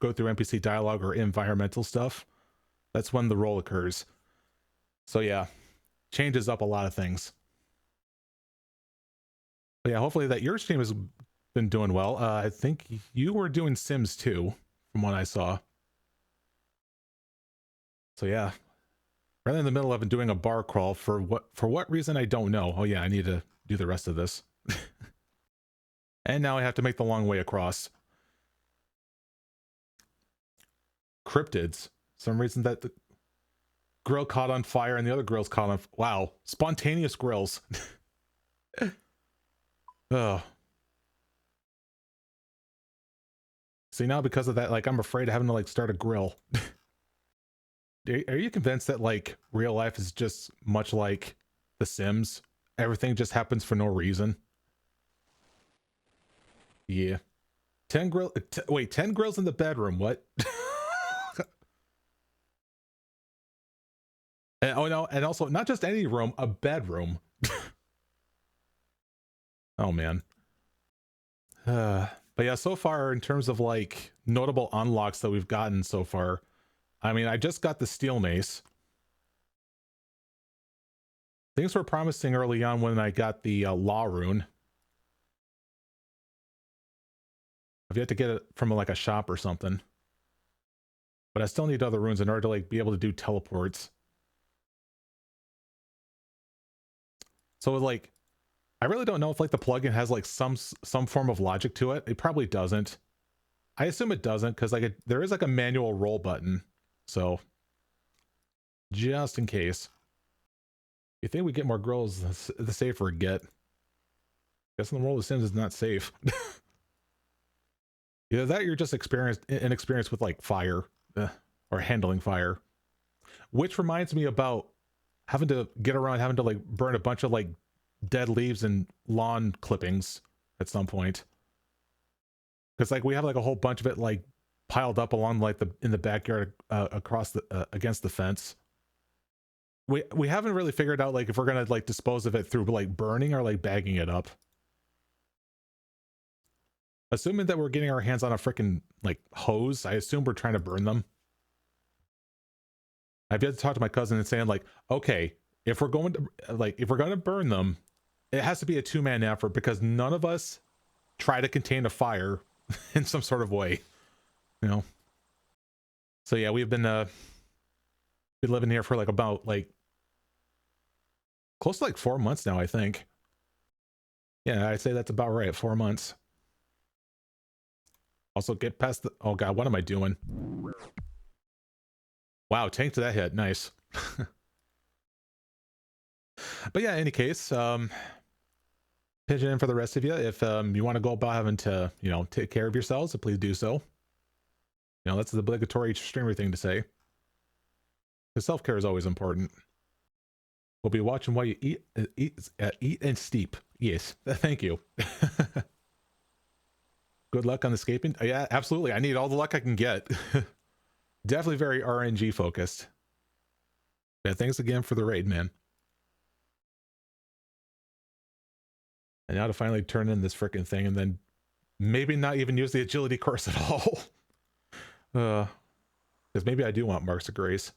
go through NPC dialogue or environmental stuff, that's when the roll occurs. So yeah, changes up a lot of things. But yeah, hopefully that your stream has been doing well. I think you were doing Sims too, from what I saw. So yeah, right in the middle of doing a bar crawl for what reason I don't know. Oh yeah, I need to do the rest of this. And now I have to make the long way across. Cryptids. Some reason that the grill caught on fire and the other grill's caught on... Wow. Spontaneous grills. Oh. See, now because of that, like, I'm afraid of having to, like, start a grill. Are you convinced that, like, real life is just much like The Sims? Everything just happens for no reason? Yeah. 10 grills in the bedroom. What? And, oh no, and also not just any room, a bedroom. Oh man. But yeah, so far in terms of like notable unlocks that we've gotten so far, I mean, I just got the steel mace. Things were promising early on when I got the law rune. I've yet to get it from like a shop or something. But I still need other runes in order to like be able to do teleports. So like, I really don't know if like the plugin has like some form of logic to it. It probably doesn't. I assume it doesn't because like there is like a manual roll button. So just in case. You think we get more grills, the safer it get. Guessing the roll of Sims is not safe. Either that or you're just inexperienced with like fire or handling fire. Which reminds me about having to get around having to like burn a bunch of like dead leaves and lawn clippings at some point. Because like we have like a whole bunch of it like piled up along like in the backyard across the against the fence. We haven't really figured out like if we're gonna like dispose of it through like burning or like bagging it up. Assuming that we're getting our hands on a freaking like hose, I assume we're trying to burn them. I've yet to talk to my cousin and saying like, okay, if we're going to burn them, it has to be a two-man effort because none of us try to contain a fire in some sort of way, you know. So yeah, we've been living here for like about like close to like 4 months now, I think. Yeah, I'd say that's about right, 4 months. Also get past the... Oh god, what am I doing? Wow, tank to that hit. Nice. But yeah, in any case, pitch it in for the rest of you. If you want to go about having to, take care of yourselves, please do so. That's the obligatory streamer thing to say. Because self-care is always important. We'll be watching while you eat and steep. Yes, thank you. Good luck on escaping. Yeah, absolutely. I need all the luck I can get. Definitely very RNG focused. Yeah, thanks again for the raid, man. And now to finally turn in this frickin' thing and then maybe not even use the agility course at all. Because maybe I do want Marks of Grace.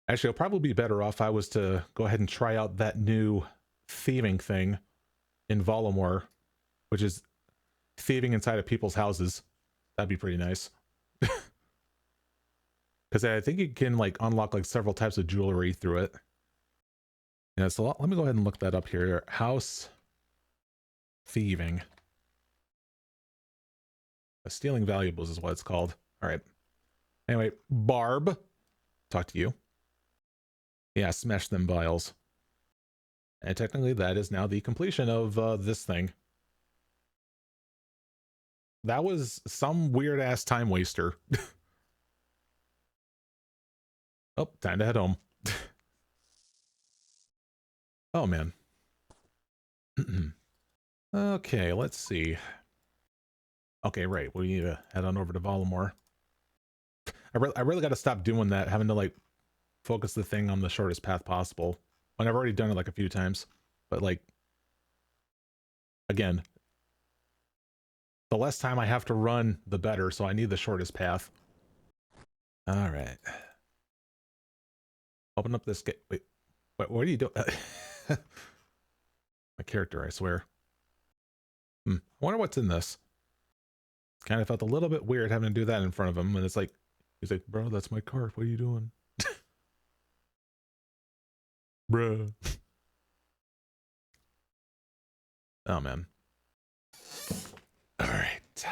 Actually, I'll probably be better off if I was to go ahead and try out that new thieving thing in Volumore, which is thieving inside of people's houses. That'd be pretty nice. Because I think you can like unlock like several types of jewelry through it. Yeah, so let me go ahead and look that up here. House thieving. Stealing valuables is what it's called. All right. Anyway, Barb, talk to you. Yeah, smash them vials. And technically that is now the completion of this thing. That was some weird ass time waster. Oh, time to head home. Oh man. Okay, let's see. Okay, right. We need to head on over to Volamore. I really got to stop doing that, having to like focus the thing on the shortest path possible. When I've already done it like a few times. But like, again, the less time I have to run, the better. So I need the shortest path. All right. Open up this gate. Wait, what are you doing? My character, I swear. I wonder what's in this. Kind of felt a little bit weird having to do that in front of him. And it's like, he's like, bro, that's my cart. What are you doing? Bruh. Oh, man. All right.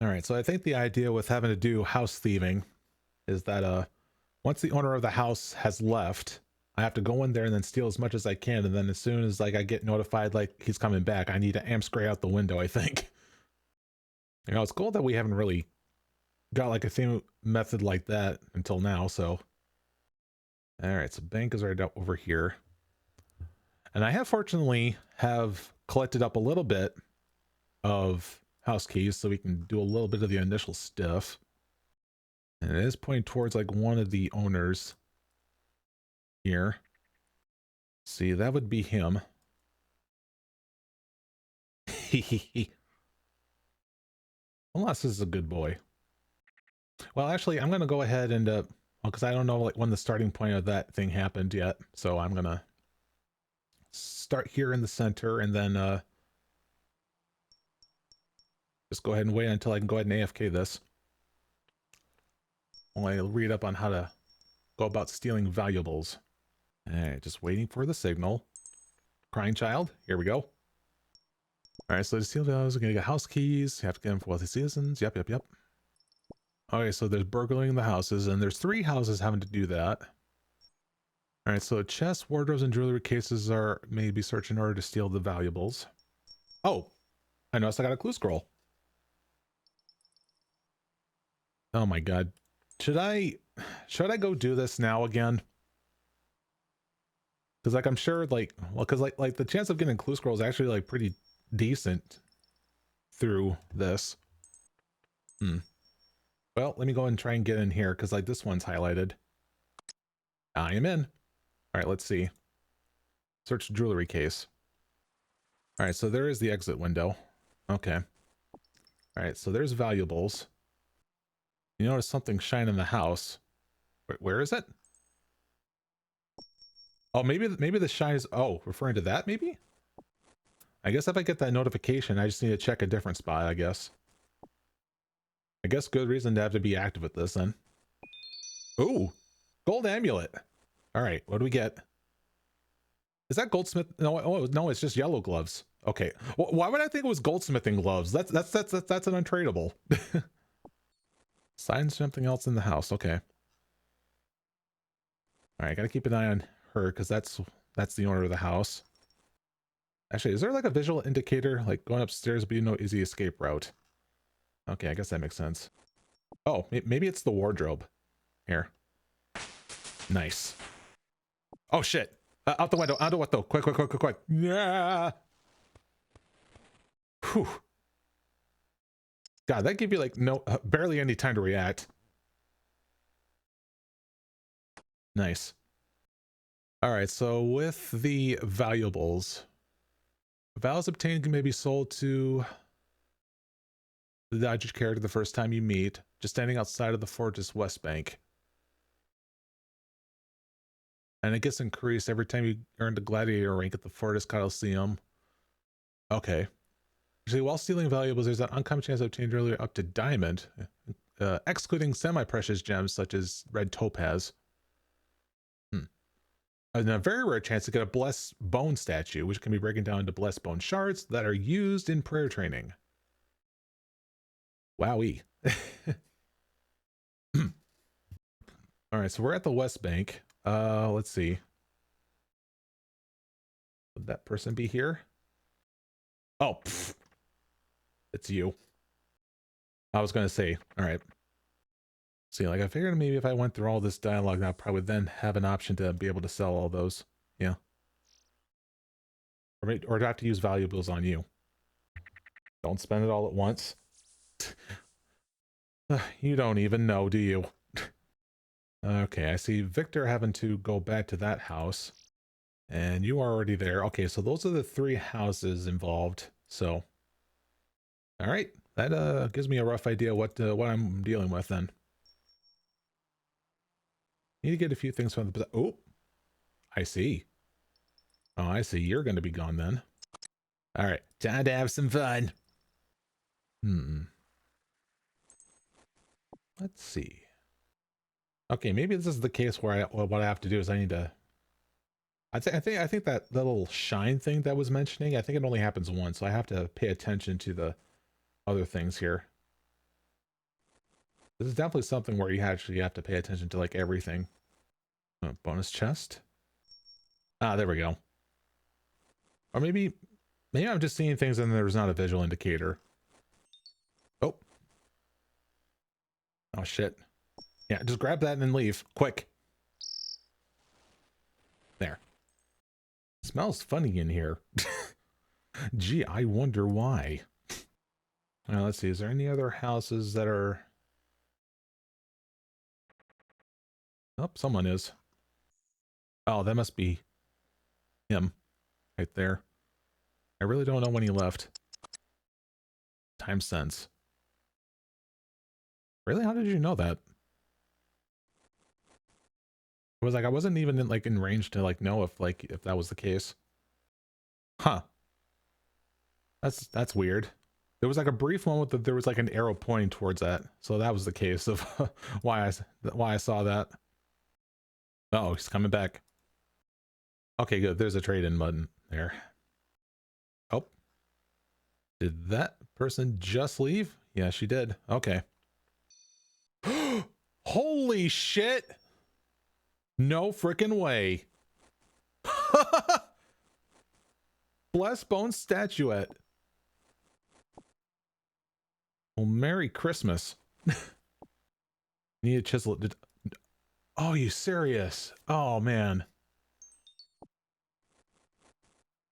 All right. So I think the idea with having to do house thieving is that once the owner of the house has left, I have to go in there and then steal as much as I can. And then as soon as like I get notified like he's coming back, I need to amp spray out the window, I think. You know, it's cool that we haven't really got like a theme method like that until now. So, all right. So bank is right over here. And I have fortunately have collected up a little bit of house keys so we can do a little bit of the initial stuff. And it is pointing towards like one of the owners here. See, that would be him. Unless this is a good boy. Well, actually, I'm going to go ahead and, well, because I don't know like when the starting point of that thing happened yet. So I'm going to start here in the center and then just go ahead and wait until I can go ahead and AFK this. While I read up on how to go about stealing valuables. All right, just waiting for the signal. Crying child, here we go. All right, so to steal valuables, we're gonna get house keys. You have to get them for wealthy citizens. Yep. Okay, so there's burgling the houses, and there's 3 houses having to do that. All right, so chests, wardrobes, and jewelry cases are maybe searched in order to steal the valuables. Oh, I noticed I got a clue scroll. Oh my god. Should I go do this now again? Because like I'm sure like, well, because like the chance of getting clue scroll is actually like pretty decent through this. Well, let me go and try and get in here because like this one's highlighted. I am in. All right, let's see. Search jewelry case. All right, so there is the exit window. Okay. All right, so there's valuables. You notice something shine in the house. Where is it? Oh, maybe the shine is, oh, referring to that maybe? I guess if I get that notification, I just need to check a different spot, I guess. I guess good reason to have to be active at this then. Ooh, gold amulet. All right, what do we get? Is that goldsmith? No, oh, no, it's just yellow gloves. Okay, well, why would I think it was goldsmithing gloves? That's an untradeable. Sign something else in the house. Okay. All right, gotta keep an eye on her because that's the owner of the house. Actually, is there like a visual indicator? Like going upstairs would be no easy escape route. Okay, I guess that makes sense. Oh, maybe it's the wardrobe. Here. Nice. Oh shit. Out the window, out the window. Quick. Yeah. Whew. God, that gave you like no, barely any time to react. Nice. All right, so with the valuables, valuables obtained can maybe sold to the dodger character the first time you meet, just standing outside of the fortress west bank. And it gets increased every time you earn the gladiator rank at the Fortress Coliseum. Okay. Actually, while stealing valuables, there's an uncommon chance of obtaining earlier up to diamond, excluding semi-precious gems such as red topaz. And a very rare chance to get a blessed bone statue, which can be broken down into blessed bone shards that are used in prayer training. Wowee. All right, so we're at the West Bank. Let's see. Would that person be here? Oh, pfft. It's you. I was gonna say, all right. See, like I figured maybe if I went through all this dialogue, I probably then have an option to be able to sell all those. Yeah. Or do I have to use valuables on you? Don't spend it all at once. You don't even know, do you? Okay, I see Victor having to go back to that house. And you are already there. Okay, so those are the 3 houses involved. So, all right, that gives me a rough idea what I'm dealing with then. Need to get a few things from the... Oh, I see. Oh, I see. You're going to be gone then. All right, time to have some fun. Let's see. Okay, maybe this is the case where what I have to do is I need to... I think that little shine thing that was mentioning, I think it only happens once, so I have to pay attention to the other things here. This is definitely something where you actually have to pay attention to like everything. Bonus chest. Ah, there we go. Or maybe I'm just seeing things and there's not a visual indicator. Oh. Oh shit. Yeah, just grab that and then leave. Quick. There. Smells funny in here. Gee, I wonder why. Now, let's see. Is there any other houses that are... Oh, someone is. Oh, that must be him right there. I really don't know when he left. Time sense. Really? How did you know that? It was like I wasn't even in range to like know if that was the case. Huh. That's weird. There was like a brief moment that there was like an arrow pointing towards that. So that was the case of why I saw that. Oh, he's coming back. Okay, good. There's a trade-in button there. Oh. Did that person just leave? Yeah, she did. Okay. Holy shit! No frickin' way. Bless Bone statuette. Well, Merry Christmas. Need a chisel. Oh, you serious? Oh, man.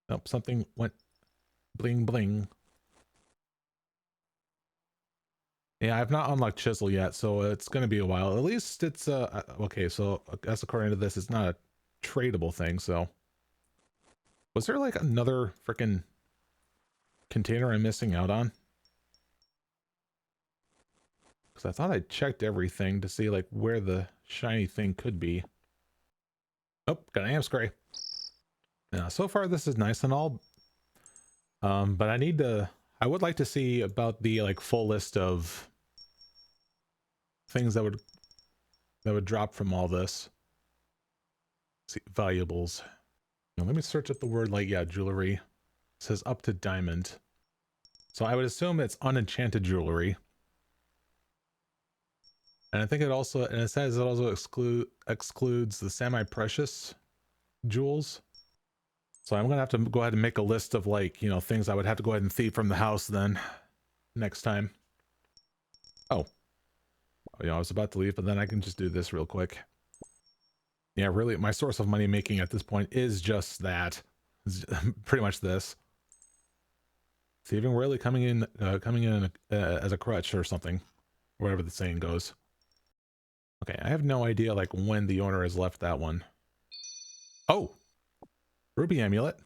Oh, something went bling bling. Yeah, I've not unlocked chisel yet, so it's going to be a while. At least it's, okay, so as according to this, it's not a tradable thing, so. Was there like another freaking container I'm missing out on? Because I thought I checked everything to see like where the shiny thing could be. Oh, got an amscray. Yeah, so far this is nice and all. But I would like to see about the like full list of things that would drop from all this. See, valuables. Now, let me search up the word like, yeah, jewelry. It says up to diamond. So I would assume it's unenchanted jewelry. And I think it says it also excludes the semi-precious jewels. So I'm going to have to go ahead and make a list of like, you know, things I would have to go ahead and thieve from the house then next time. Oh. You know, I was about to leave, but then I can just do this real quick. Yeah, really, my source of money making at this point is just that. It's pretty much this. Thieving really coming in as a crutch or something. Whatever the saying goes. Okay, I have no idea like when the owner has left that one. Oh! Ruby amulet.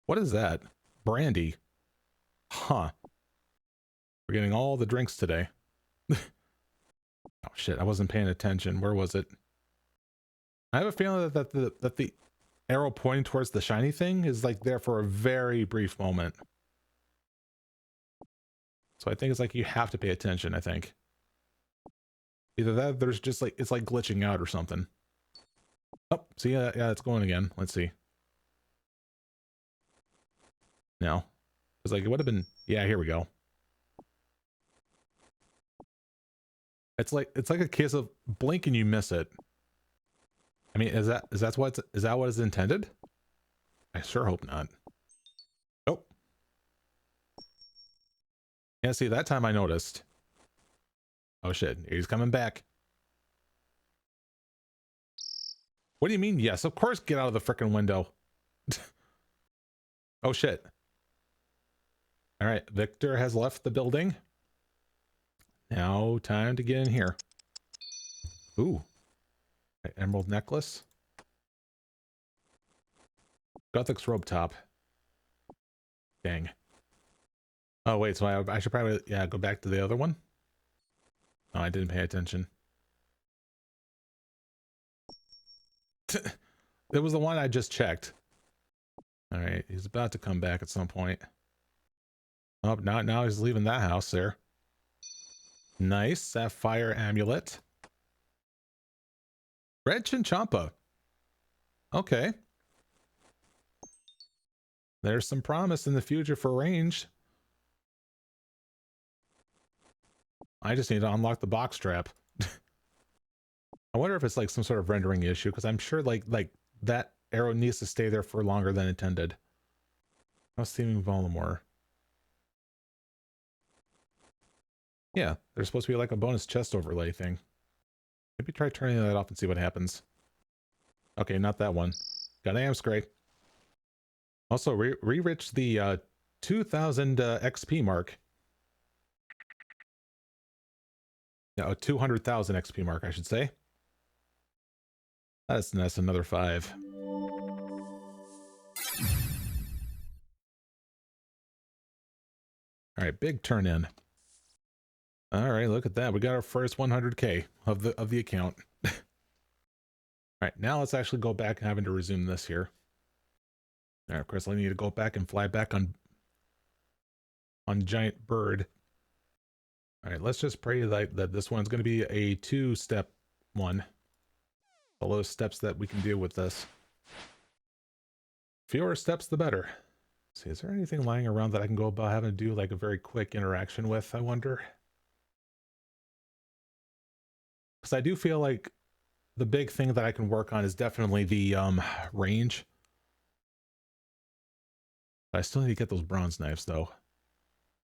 What is that? Brandy. Huh. We're getting all the drinks today. Oh shit, I wasn't paying attention. Where was it? I have a feeling that the arrow pointing towards the shiny thing is like there for a very brief moment. So I think it's like you have to pay attention, I think. Either that, there's just like, it's like glitching out or something. Oh, see, yeah, it's going again. Let's see. No. It's like, it would have been, yeah, here we go. It's like a case of blink and you miss it. I mean, is that what is intended? I sure hope not. Oh. Yeah, see, that time I noticed. Oh shit, he's coming back. What do you mean, yes? Of course, get out of the frickin' window. Oh shit. All right, Victor has left the building. Now, time to get in here. Ooh. Right, emerald necklace. Gothic's robe top. Dang. Oh, wait, so I should probably, yeah, go back to the other one? Oh, I didn't pay attention. It was the one I just checked. All right, he's about to come back at some point. Oh, now he's leaving that house there. Nice, sapphire amulet. Red Chinchompa. Okay. There's some promise in the future for range. I just need to unlock the box trap. I wonder if it's like some sort of rendering issue, because I'm sure like that arrow needs to stay there for longer than intended. How's Steaming Voldemort? Yeah, there's supposed to be like a bonus chest overlay thing. Maybe try turning that off and see what happens. Okay, not that one. Got an Amscray. Also, re-reached the 2000 XP mark. Yeah, 200,000 XP mark, I should say. That's another 5. All right, big turn in. All right, look at that. We got our first 100K of the account. All right, now let's actually go back and having to resume this here. All right, of course, I need to go back and fly back on giant bird. All right, let's just pray that this one's going to be a 2-step one. All those steps that we can do with this. Fewer steps, the better. Let's see, is there anything lying around that I can go about having to do like a very quick interaction with, I wonder? Because I do feel like the big thing that I can work on is definitely the range. But I still need to get those bronze knives though.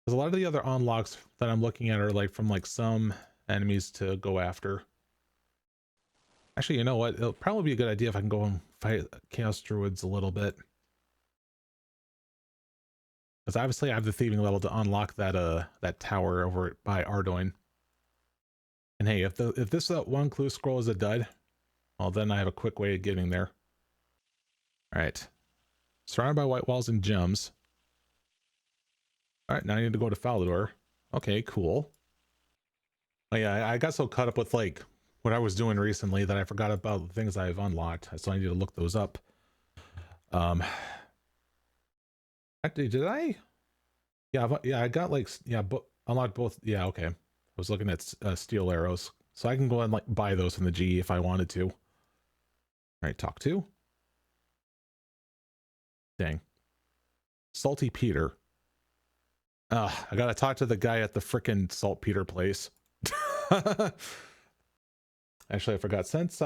Because a lot of the other unlocks that I'm looking at are like from like some enemies to go after. Actually, you know what? It'll probably be a good idea if I can go and fight Chaos Druids a little bit. Because obviously I have the thieving level to unlock that tower over by Ardoin. And hey, if this one clue scroll is a dud, well then I have a quick way of getting there. Alright. Surrounded by white walls and gems. Alright, now I need to go to Falador. Okay, cool. Oh yeah, I got so caught up with like what I was doing recently that I forgot about the things I've unlocked, so I need to look those up. Actually, did I? Yeah, I got like, yeah, unlocked both. Yeah, okay. I was looking at steel arrows, so I can go and like buy those from the G if I wanted to. All right, talk to. Dang. Salty Peter. I gotta talk to the guy at the frickin' Saltpeter place. Actually, I forgot. Since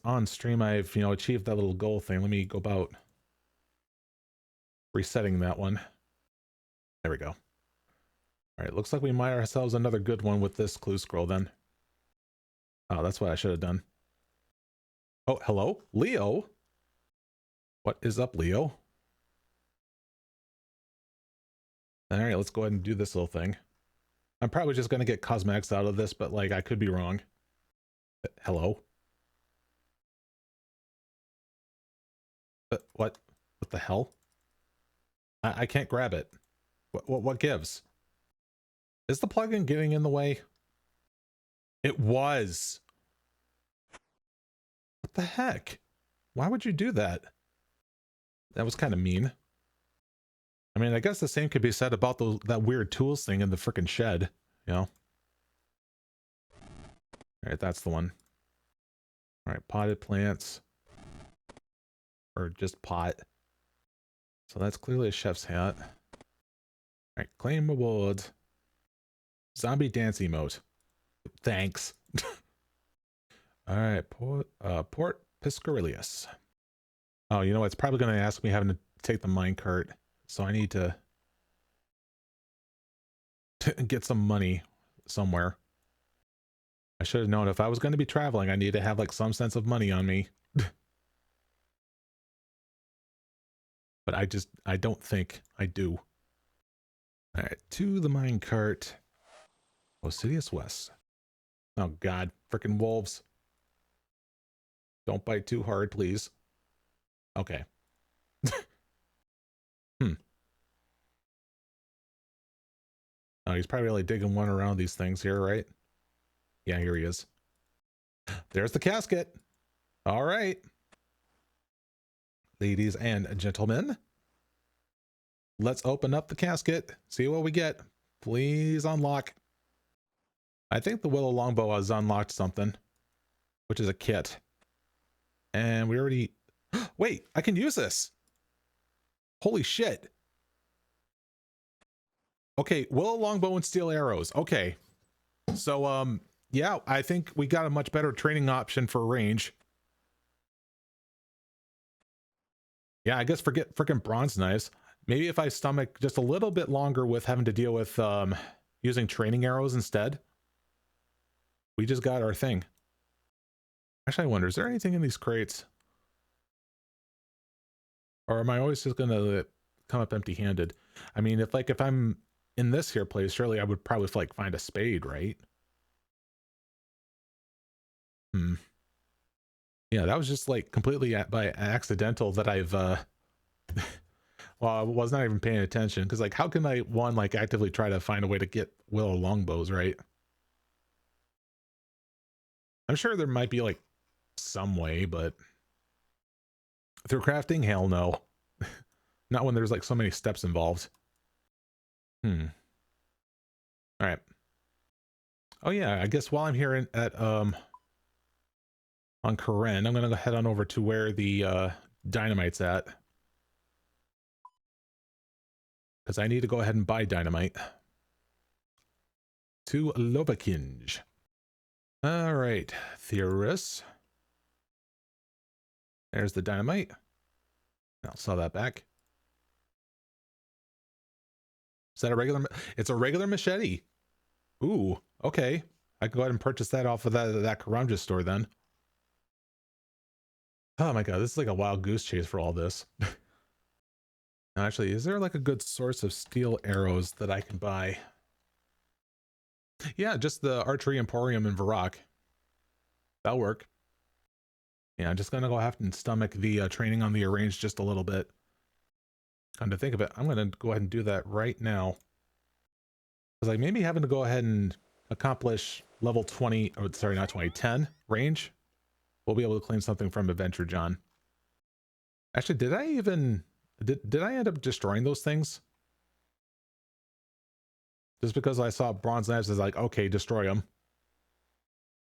on stream I've, achieved that little goal thing, let me go about resetting that one. There we go. All right, looks like we might ourselves another good one with this clue scroll then. Oh, that's what I should have done. Oh, hello? Leo? What is up, Leo? All right, let's go ahead and do this little thing. I'm probably just going to get cosmetics out of this, but like I could be wrong. Hello? What the hell? I can't grab it. What gives? Is the plugin getting in the way? It was. What the heck? Why would you do that? That was kind of mean. I mean, I guess the same could be said about that weird tools thing in the frickin' shed, All right, that's the one. All right, potted plants. Or just pot. So that's clearly a chef's hat. All right, claim award. Zombie dance emote. Thanks. All right, Port Piscarilius. Oh, you know what? It's probably going to ask me having to take the minecart, so I need to get some money somewhere. I should have known if I was going to be traveling, I need to have like some sense of money on me. But I don't think I do. All right, to the minecart. Osidious West. Oh God, frickin' wolves. Don't bite too hard, please. Okay. Oh, he's probably really digging one around these things here, right? Yeah, here he is. There's the casket. All right. Ladies and gentlemen, let's open up the casket, see what we get. Please unlock. I think the Willow Longbow has unlocked something, which is a kit. And we already... Wait, I can use this. Holy shit. Okay, Willow Longbow and steel arrows. Okay. So, yeah, I think we got a much better training option for range. Yeah, I guess forget freaking bronze knives. Maybe if I stomach just a little bit longer with having to deal with using training arrows instead. We just got our thing. Actually, I wonder, is there anything in these crates? Or am I always just gonna come up empty-handed? I mean, if I'm in this here place, surely I would probably like find a spade, right? Yeah, that was just like completely by accidental that I've well, I was not even paying attention because like how can I like actively try to find a way to get Willow Longbows, right? I'm sure there might be like some way, but through crafting, hell no. Not when there's like so many steps involved. All right. Oh yeah, I guess while I'm here at on Karen, I'm gonna go head on over to where the dynamite's at. Because I need to go ahead and buy dynamite. To Lobakinj. All right, Theorus. There's the dynamite. I'll sell that back. Is that a regular? It's a regular machete. Ooh, okay. I can go ahead and purchase that off of that Karamja store then. Oh my god, this is like a wild goose chase for all this. Now, actually, is there like a good source of steel arrows that I can buy? Yeah, just the Archery Emporium in Varrock. That'll work. Yeah, I'm just gonna go have to stomach the training on the arrange just a little bit. Come to think of it, I'm gonna go ahead and do that right now. Because like maybe having to go ahead and accomplish level 20, or sorry, not 20, 10 range, we'll be able to claim something from Adventure John. Actually, did I end up destroying those things? Just because I saw bronze knives is like, okay, destroy them.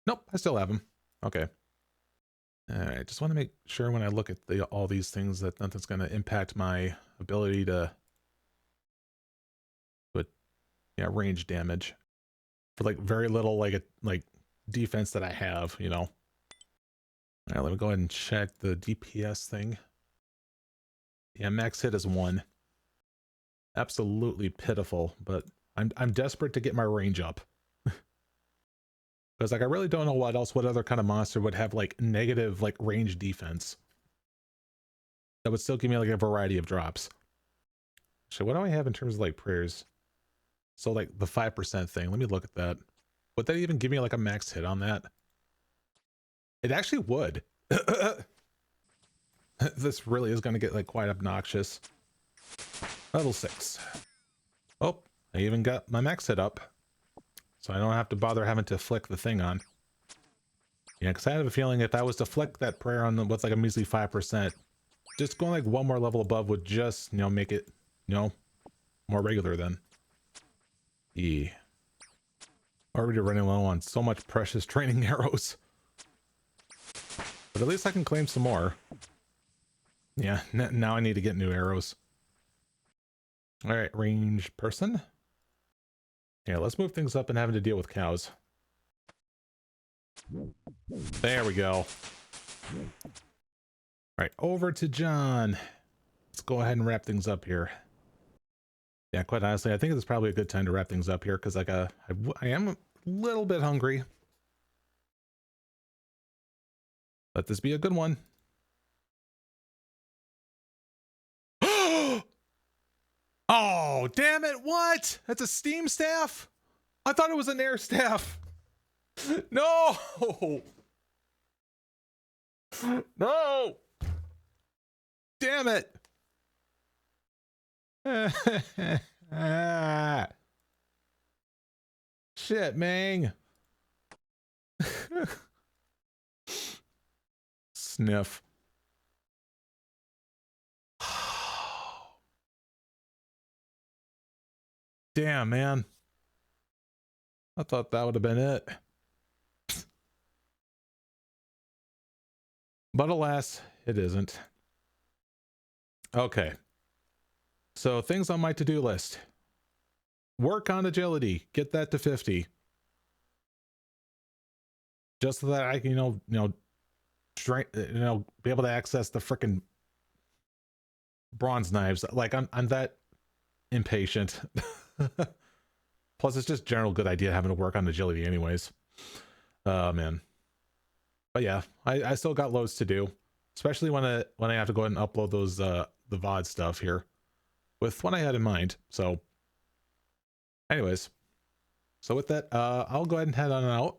Nope, I still have them. Okay. All right, just want to make sure when I look at all these things that nothing's going to impact my ability to put, yeah, range damage for like very little like defense that I have, you know. All right, let me go ahead and check the DPS thing. Yeah, max hit is 1. Absolutely pitiful, but I'm desperate to get my range up. Because like I really don't know what other kind of monster would have like negative like range defense. That would still give me like a variety of drops. Actually, what do I have in terms of like prayers? So like the 5% thing, let me look at that. Would that even give me like a max hit on that? It actually would. This really is going to get like quite obnoxious. Level 6. Oh, I even got my max hit up. So I don't have to bother having to flick the thing on. Yeah, because I have a feeling if I was to flick that prayer on with like a measly 5%, just going like one more level above would just, you know, make it, you know, more regular then. Yeah. Already running low on so much precious training arrows. But at least I can claim some more. Yeah, now I need to get new arrows. All right, range person. Yeah, let's move things up and having to deal with cows. There we go. All right, over to John. Let's go ahead and wrap things up here. Yeah, quite honestly, I think it's probably a good time to wrap things up here because I am a little bit hungry. Let this be a good one. Oh, damn it. What? That's a steam staff? I thought it was an air staff. No. No. Damn it. Shit, man. Sniff. Damn, man. I thought that would have been it. But alas, it isn't. Okay. So things on my to-do list. Work on agility. Get that to 50. Just so that I can, be able to access the frickin' bronze knives. Like I'm that impatient. Plus, it's just general good idea having to work on agility anyways. Man. But yeah, I still got loads to do, especially when I have to go ahead and upload those the VOD stuff here with what I had in mind. So anyways, so with that, I'll go ahead and head on out.